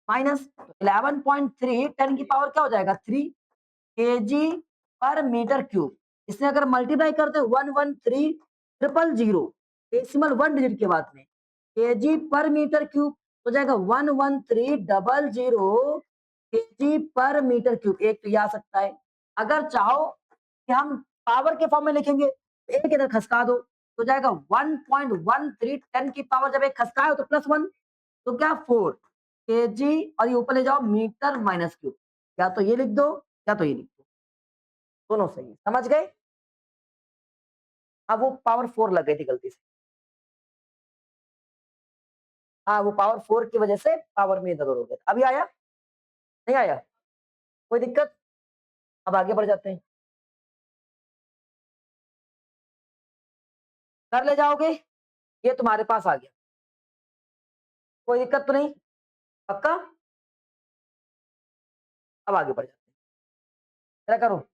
माइनस। 11.3 10 की पावर क्या हो जाएगा? 3 केजी पर मीटर क्यूब। इससे अगर मल्टीप्लाई करते 113,000 डेसिमल 1 डिजिट के बाद में केजी पर मीटर क्यूब, हो जाएगा 113,000 केजी पर मीटर क्यूब। एक तो ये आ सकता है। अगर चाहो कि हम पावर के फॉर्म में लिखेंगे, एक इधर खसका दो, तो जाएगा 1.13 10 की पावर, जब एक खसकाए हो तो +1, तो क्या 4 केजी, और ये ऊपर ले जाओ मीटर माइनस क्यूब। या तो ये लिख दो या तो ये लिख दो, दोनों सही है। समझ गए? अब वो पावर 4 लग गई थी गलती से। हाँ, वो पावर 4 की वजह से पावर में इधर-उधर हो गया। अभी आया? नहीं आया? कोई दिक्कत? अब आगे बढ़ जाते हैं। कर ले जाओगे? ये तुम्हारे पास आ गया। कोई दिक्कत तो नहीं? पक्का? अब आगे बढ़ जाते हैं। क्या करो?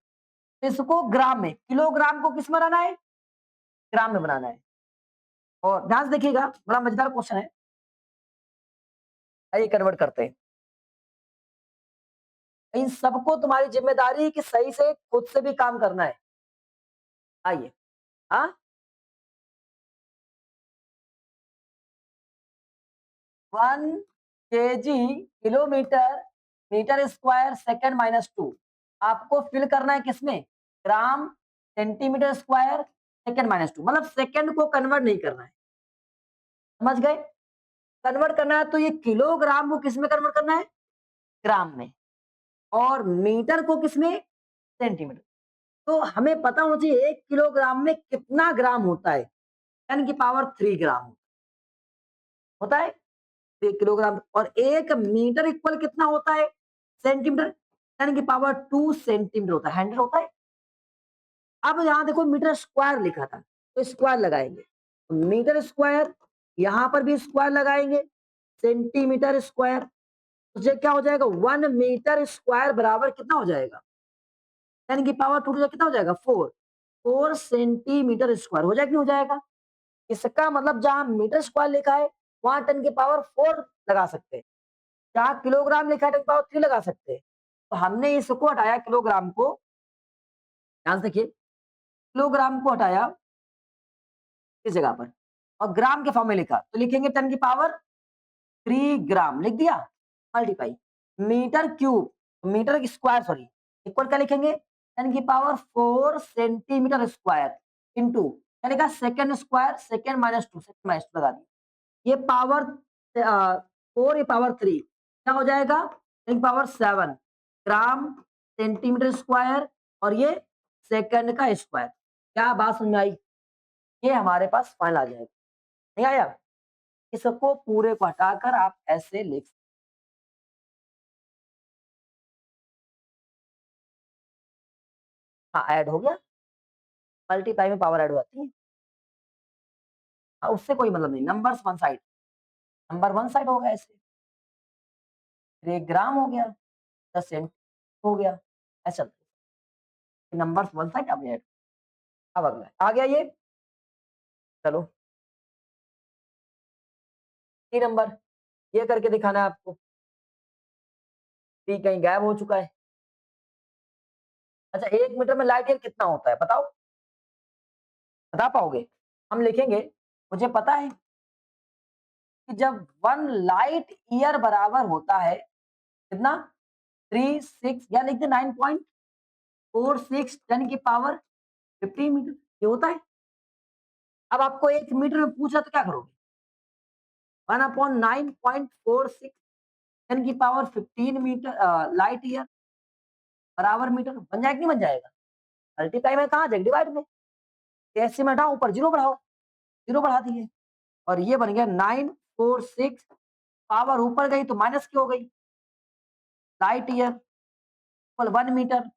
इसको ग्राम में, किलोग्राम को किस में बनाना है? ग्राम में बनाना है। और ध्यान से देखिएगा, बड़ा मजेदार क्वेश्चन है। आइए कन्वर्ट करते हैं। इन सबको तुम्हारी जिम्मेदारी है कि सही से खुद से भी काम करना है। आइए, हाँ, 1 KG kilometre metre square second -2, आपको फिल करना है किसमें? ग्राम सेंटीमीटर स्क्वायर सेकंड -2, मतलब सेकंड को कन्वर्ट नहीं करना है। समझ गए? कन्वर्ट करना है तो ये किलोग्राम को किसमें कन्वर्ट करना है? ग्राम में, और मीटर को किसमें? सेंटीमीटर। तो हमें पता होना चाहिए 1 किलोग्राम में कितना ग्राम होता है? 10 की पावर 3 ग्राम होता है। 1 किलोग्राम, और 1 मीटर इक्वल कितना होता है? सेंटीमीटर। 10 की पावर 2 सेंटीमीटर होता है, 100 होता है। अब यहाँ देखो मीटर स्क्वायर लिखा था, तो स्क्वायर लगाएंगे, तो मीटर स्क्वायर, यहाँ पर भी स्क्वायर लगाएंगे, सेंटीमीटर स्क्वायर, तो ये क्या हो जाएगा? 1 मीटर स्क्वायर बराबर कितना हो जाएगा? 10 की पावर 2 कितना हो जाएगा? 4। 4 सेंटीमीटर स्क्वायर हो जाएगा, नहीं हो जाएगा? इसका मतलब जहां मीटर स्क्वायर लिखा है, वहां 10 की पावर 4 लगा सकते हैं। जहाँ किलोग्राम लिखा है 10 की पावर 3 लगा सकते हैं। तो हमने इसको हटाया किलोग्राम को, ध्यान से देखिए, किलोग्राम को हटाया इस जगह पर और ग्राम के फॉर्म में लिखा, तो लिखेंगे 10 की पावर 3 ग्राम लिख दिया, मल्टीप्लाई मीटर क्यूब, मीटर की स्क्वायर सॉरी, इक्वल क्या लिखेंगे 10 की पावर 4 सेंटीमीटर स्क्वायर इंटू क्या लिखा second square, second minus two, second minus two लगा दिया। ये पावर 4 ये पावर 3 क्या हो जाएगा 10 की पावर 7 ग्राम सेंटीमीटर स्क्वायर और ये सेकंड का स्क्वायर। क्या बात समझ में आई? ये हमारे पास फाइनल आ जाएगा। नहीं आया? इसको पूरे को हटाकर आप ऐसे लिख, हाँ, ऐड हो गया, मल्टीप्लाई में पावर ऐड हो जाती है। उससे कोई मतलब नहीं, numbers one side, number one side होगा ऐसे, फिर 1 ग्राम हो गया, 10 सेंट हो गया, ऐसा चलता है। नंबर्स वन साइड अब ऐड। अब अगला आ गया ये, चलो 3 नंबर, ये करके दिखाना है आपको। 3 कहीं गायब हो चुका है। अच्छा 1 मीटर में लाइट ईयर कितना होता है बताओ? बता पाओगे? हम लिखेंगे, मुझे पता है कि जब 1 लाइट ईयर बराबर होता है कितना 36 या लिख दे 9.46 10 की पावर 15 मीटर, ये होता है। अब आपको 1 मीटर में पूछा तो क्या करोगे? 1/9.46 10 की पावर 15 मीटर लाइट ईयर बराबर मीटर बन जाएगा कि नहीं बन जाएगा? मल्टीप्लाई में कहाँ जाएगा? डिवाइड में। ऐसे में हटाओ, ऊपर 0 बढ़ाओ, 0 बढ़ा दिए और ये बन गया 946, पावर ऊपर गई तो माइनस की हो गई, लाइट ईयर इक्वल 1 मीटर।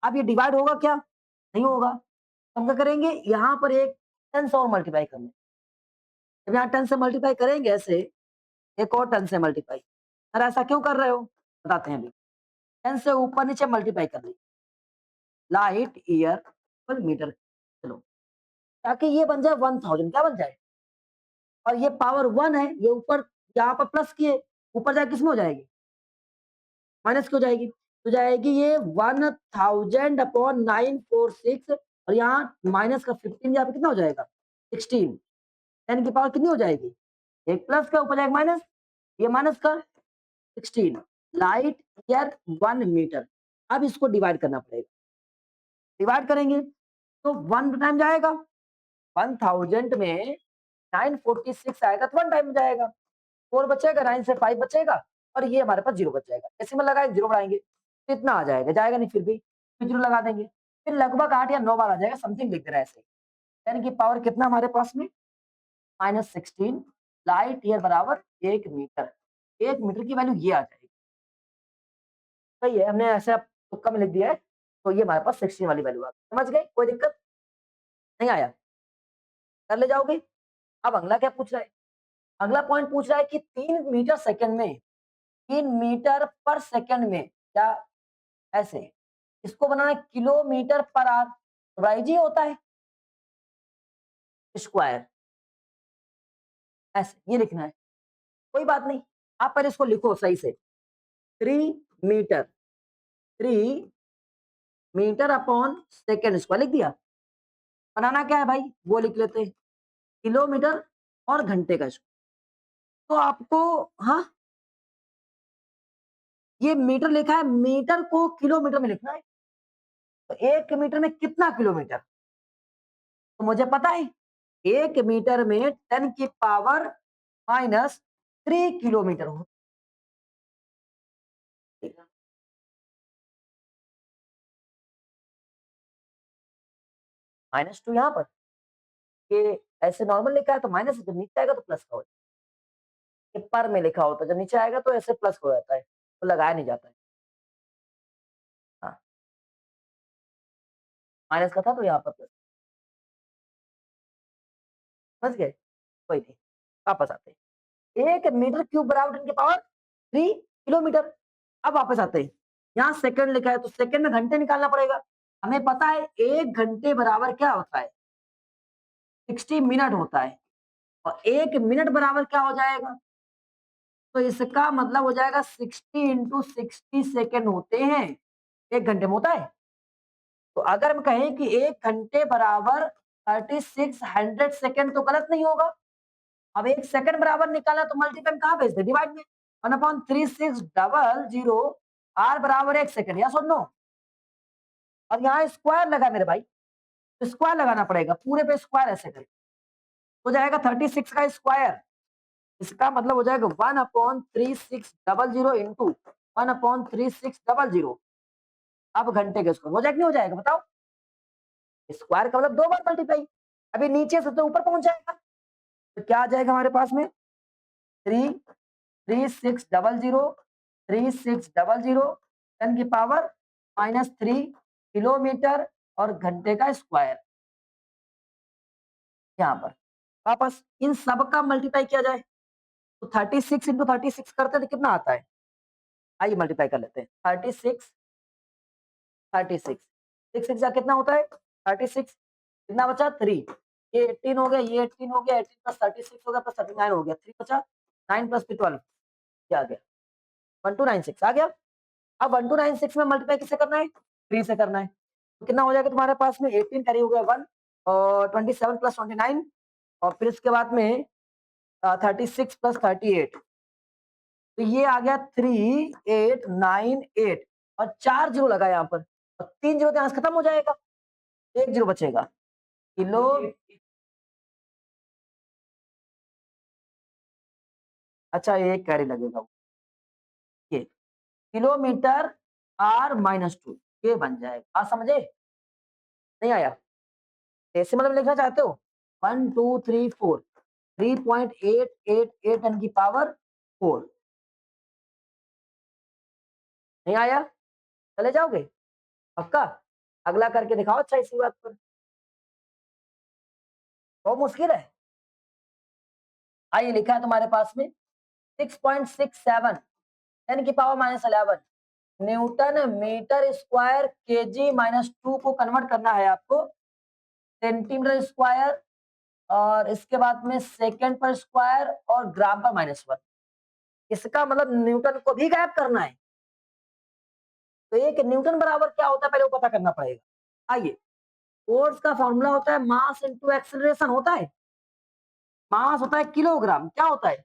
अब ये डिवाइड होगा क्या? नहीं होगा। तो हम क्या करेंगे, यहाँ पर एक 10 से और मल्टीप्लाई करना। जब यहाँ 10 से मल्टीप्लाई करेंगे ऐसे, एक और 10 से मल्टीप्लाई। सर ऐसा क्यों कर रहे हो? बताते हैं अभी। 10 से ऊपर नीचे मल्टीप्लाई कर ली, लाइट ईयर इक्वल मीटर, चलो, ताकि ये बन जाए 1000, क्या बन जाए? और ये पावर 1 है, ये ऊपर यहाँ पर प्लस किए, ऊपर जाए किसमें हो जाएगी? माइनस की हो जाएगी। तो जाएगी ये 1000/946 और यहाँ माइनस का 15 यहाँ पे कितना हो जाएगा? 16। 10 की पावर कितनी हो जाएगी? एक प्लस का ऊपर जाएगा माइनस, ये माइनस का 16 लाइट ईयर 1 मीटर। अब इसको डिवाइड करना पड़ेगा। डिवाइड करेंगे तो 1 टाइम जाएगा, 1000 में 946 आएगा तो 1 टाइम जाएगा, 4 बचेगा, 9 से 5 बचेगा और ये हमारे पास 0 बच जाएगा। डेसिमल लगाएंगे 0 बढ़ाएंगे तो इतना आ जाएगा, जाएगा नहीं फिर भी, फिर 0 लगा देंगे, फिर लगभग 8 या 9 बार आ जाएगा, समथिंग लिख दे रहा है ऐसे। 10 की पावर कितना हमारे पास में? -16 लाइट ईयर बराबर 1 मीटर। 1 मीटर की वैल्यू ये आ जाएगी। सही है, हमने ऐसे अब तुक्का में लिख दिया है, तो ये हमारे पास 16 वाली वैल्यू आ गई। समझ गए? कोई दिक्कत नहीं आया? कर ले जाओगे? अब अगला क्या पूछ रहा है? अगला पॉइंट पूछ रहा है कि 3 मीटर सेकंड में, 3 मीटर पर सेकंड में क्या ऐसे, इसको बनाना है किलोमीटर पर आवर, तो भाई जी होता है स्क्वायर, ऐसे ये लिखना है। कोई बात नहीं, आप पहले इसको लिखो सही से, 3 metre, 3 metre upon second square लिख दिया। बनाना क्या है भाई, वो लिख लेते हैं, किलोमीटर और घंटे का स्क्वायर। तो आपको, हाँ, ये मीटर लिखा है, मीटर को किलोमीटर में लिखना है। तो 1 मीटर में कितना किलोमीटर? तो मुझे पता है 1 मीटर में 10 की पावर -3 किलोमीटर हो, -2 यहाँ पर, ये ऐसे नॉर्मल लिखा है तो माइनस, जब नीचे आएगा तो प्लस का हो जाएगा। ये पर में लिखा होता है, जब नीचे आएगा तो ऐसे प्लस हो जाता है, तो लगाया नहीं जाता है। हाँ, माइनस का था तो यहाँ पर प्लस। समझ गए? कोई नहीं, वापस आते हैं। 1 मीटर क्यूब बराबर 10 की पावर 3 किलोमीटर। अब वापस आते हैं, यहाँ सेकंड लिखा है तो सेकंड में घंटे निकालना पड़ेगा। हमें पता है 1 घंटे बराबर क्या होता है? 60 मिनट होता है और 1 मिनट बराबर क्या हो जाएगा? तो इसका मतलब हो जाएगा 60 इंटू 60 सेकेंड होते हैं, 1 घंटे में होता है। तो अगर हम कहें कि 1 घंटे बराबर 3600 सेकेंड तो गलत नहीं होगा। अब 1 सेकंड बराबर निकाला तो मल्टीप्लाई में कहाँ भेज दे, डिवाइड में। 1/3600 आर बराबर 1 सेकंड, या सुन लो। और यहाँ स्क्वायर लगा मेरे भाई, तो स्क्वायर लगाना पड़ेगा, पूरे पे स्क्वायर ऐसे करें हो जाएगा 36 का स्क्वायर। इसका मतलब हो जाएगा 1/3600 इंटू 1/3600। अब घंटे के स्क्वायर हो जाएगा, नहीं हो जाएगा बताओ। स्क्वायर का मतलब 2 बार मल्टीप्लाई। अभी नीचे से तो ऊपर पहुंच जाएगा, तो क्या आ जाएगा हमारे पास में, 3600 10 की पावर -3 किलोमीटर और घंटे का स्क्वायर। यहाँ पर वापस इन सब का मल्टीप्लाई किया जाए तो 36 इंटू 36 करते हैं तो कितना आता है, आइए मल्टीप्लाई कर लेते हैं। 36 36 सिक्स सिक्स कितना होता है 36, कितना बचा 3, ये 18 हो गया, ये 18 हो गया, 18 प्लस 36 हो गया, प्लस 39 हो गया, 3 बचा, 9 प्लस 12 क्या आ गया, 1296 आ गया। अब 1296 में मल्टीप्लाई किससे करना है, 3 से करना है। तो कितना हो जाएगा तुम्हारे पास में, 18 कैरी हो गया 1 और 27 प्लस 29 और फिर इसके बाद में 36 प्लस 38, तो ये आ गया 3898 और 4 जीरो लगा यहाँ पर, और 3 जीरो यहाँ से खत्म हो जाएगा, 1 जीरो बचेगा। किलो, अच्छा एक कैरी लगेगा, ये किलोमीटर R-2 ये बन जाएगा। आप समझे, नहीं आया, डेसिमल में लिखना चाहते हो, 1234 3.888 10 की पावर 4, नहीं आया, चले जाओगे पक्का। अगला करके दिखाओ, अच्छा इसी बात पर, बहुत मुश्किल है। आइए लिखा है तुम्हारे पास में 6.67 10 की पावर -11 न्यूटन मीटर स्क्वायर केजी -2 को कन्वर्ट करना है आपको सेंटीमीटर स्क्वायर, और इसके बाद में सेकंड पर स्क्वायर और ग्राम पर -1। इसका मतलब न्यूटन को भी गायब करना है, तो एक न्यूटन बराबर क्या होता है पहले वो पता करना पड़ेगा। आइए, फोर्स का फॉर्मूला होता है मास इनटू एक्सीलरेशन होता है, मास होता है किलोग्राम, क्या होता है,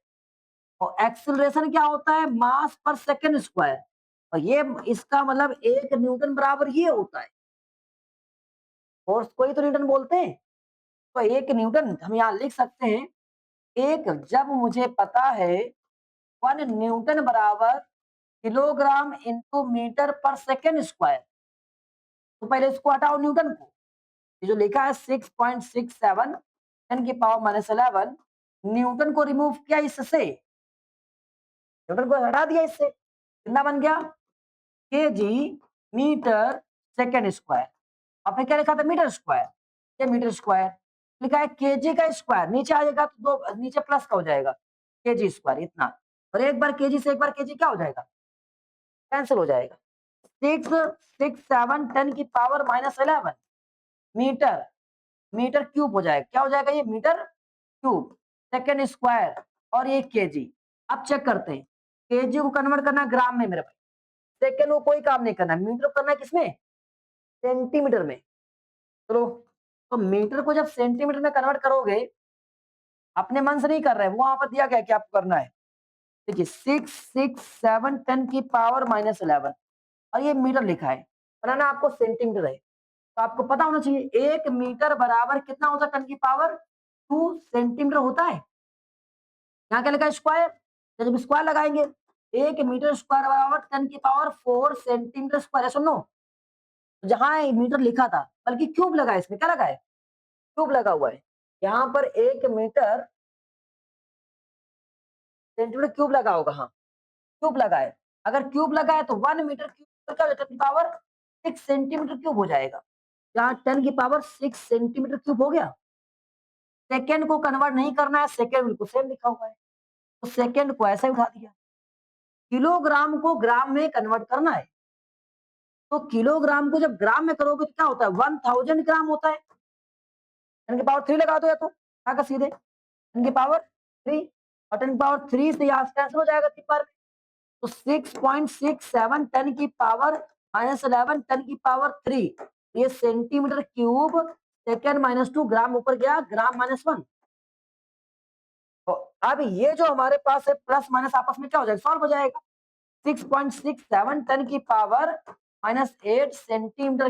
और एक्सीलरेशन क्या होता है, मास पर सेकंड स्क्वायर, और ये इसका मतलब 1 न्यूटन बराबर ये होता है। फोर्स को ही तो न्यूटन बोलते हैं, तो 1 न्यूटन हम यहाँ लिख सकते हैं, एक जब मुझे पता है 1 न्यूटन बराबर किलोग्राम इंटू मीटर पर सेकेंड स्क्वायर, तो पहले इसको हटाओ न्यूटन को, ये जो लिखा है 6.67 10 की पावर -11 न्यूटन को रिमूव किया इससे, न्यूटन को हटा दिया इससे, कितना बन गया केजी मीटर सेकेंड स्क्वायर, और फिर क्या लिखा था मीटर स्क्वायर, ये मीटर स्क्वायर लिखा है, केजी का स्क्वायर नीचे आ जाएगा तो दो नीचे प्लस का हो जाएगा, केजी स्क्वायर इतना, और एक बार केजी से एक बार केजी क्या हो जाएगा, कैंसिल हो जाएगा। 667 10 की पावर -11 मीटर, मीटर क्यूब हो जाएगा, क्या हो जाएगा ये मीटर क्यूब सेकेंड स्क्वायर, और ये केजी। अब चेक करते हैं, केजी को कन्वर्ट करना ग्राम में मेरे भाई, सेकेंड को कोई काम नहीं करना, मीटर को करना है किसमें, सेंटीमीटर में। चलो, तो मीटर को जब सेंटीमीटर में कन्वर्ट करोगे, अपने मन से नहीं कर रहे, वो वहां पर दिया गया कि आपको करना है। देखिए 667 10 की पावर -11 और ये मीटर लिखा है, बनाना आपको सेंटीमीटर है, तो आपको पता होना चाहिए 1 मीटर बराबर कितना होता है 10 की पावर 2 सेंटीमीटर होता है। यहाँ क्या लिखा है स्क्वायर, तो जब स्क्वायर लगाएंगे 1 मीटर स्क्वायर बराबर 10 की पावर 4 सेंटीमीटर स्क्वायर है, सुनो, जहां मीटर लिखा था बल्कि क्यूब लगा है, इसमें क्या लगा है, क्यूब लगा हुआ है, यहाँ पर 1 मीटर सेंटीमीटर क्यूब लगा होगा, हाँ क्यूब लगा है, अगर क्यूब लगा है तो 1 मीटर क्यूब का 10 की पावर 6 सेंटीमीटर क्यूब हो जाएगा, यहाँ 10 की पावर 6 सेंटीमीटर क्यूब हो गया। सेकेंड को कन्वर्ट नहीं करना है, सेकेंड बिल्कुल सेम लिखा हुआ है, तो सेकेंड को ऐसे उठा दिया। किलोग्राम को ग्राम में कन्वर्ट करना है, तो किलोग्राम को जब ग्राम में करोगे तो क्या होता है 1000 ग्राम होता है, 10 की पावर 3 लगा दो, या तो आकर सीधे 10 की पावर 3, और 10 की पावर 3 से यहाँ से कैंसिल हो जाएगा 3 बार में। तो 6.67 10 की पावर -11 10 की पावर 3 ये सेंटीमीटर क्यूब सेकंड -2 ग्राम ऊपर गया ग्राम -1। तो अब ये जो हमारे पास है प्लस माइनस आपस में क्या हो जाएगा, सॉल्व हो जाएगा। 6.67 10 की पावर -8 सेंटीमीटर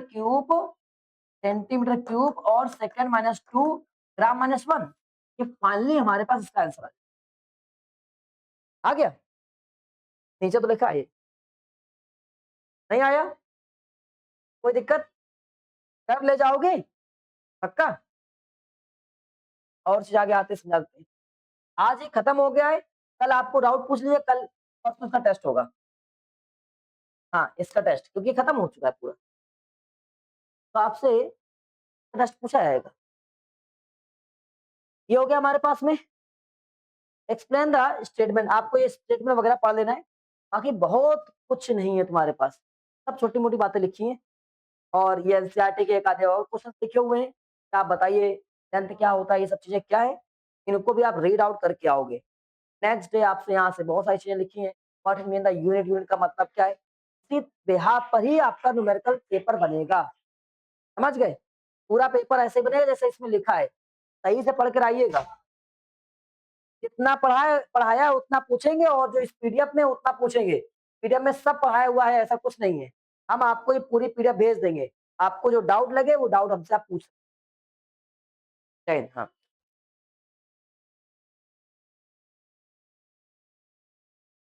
क्यूब और सेकंड -2 ग्राम -1। ये फाइनली हमारे पास इसका आंसर आ गया। नीचे तो लिखा है, नहीं आया, कोई दिक्कत, कर ले जाओगे पक्का। और चीज आगे आते समझाते हैं। आज ये खत्म हो गया है, कल आपको डाउट पूछ लीजिए, कल परसों इसका टेस्ट होगा। हाँ इसका टेस्ट क्योंकि खत्म हो चुका है पूरा, तो आपसे टेस्ट पूछा जाएगा। ये हो गया हमारे पास में एक्सप्लेन द स्टेटमेंट, आपको ये स्टेटमेंट वगैरह पढ़ लेना है, बाकी बहुत कुछ नहीं है तुम्हारे पास, सब छोटी मोटी बातें लिखी हैं। और ये एनसीईआरटी के एक आधे और क्वेश्चन लिखे हुए हैं, आप बताइए 10th क्या होता है, ये सब चीजें क्या है, इनको भी आप रीड आउट करके आओगे। नेक्स्ट डे आपसे यहाँ से बहुत सारी चीजें लिखी हैं, what it mean the unit, unit का मतलब क्या है, इसी बेहाफ पर ही आपका न्यूमेरिकल पेपर बनेगा, समझ गए। पूरा पेपर ऐसे बनेगा जैसे इसमें लिखा है, सही से पढ़ कर आइएगा। जितना पढ़ाया है उतना पूछेंगे, और जो इस पीडीएफ में उतना पूछेंगे, पीडीएफ में सब पढ़ाया हुआ है ऐसा कुछ नहीं है। हम आपको ये पूरी पीडीएफ भेज देंगे, आपको जो डाउट लगे वो डाउट हमसे आप पूछ सकते हैं। हाँ।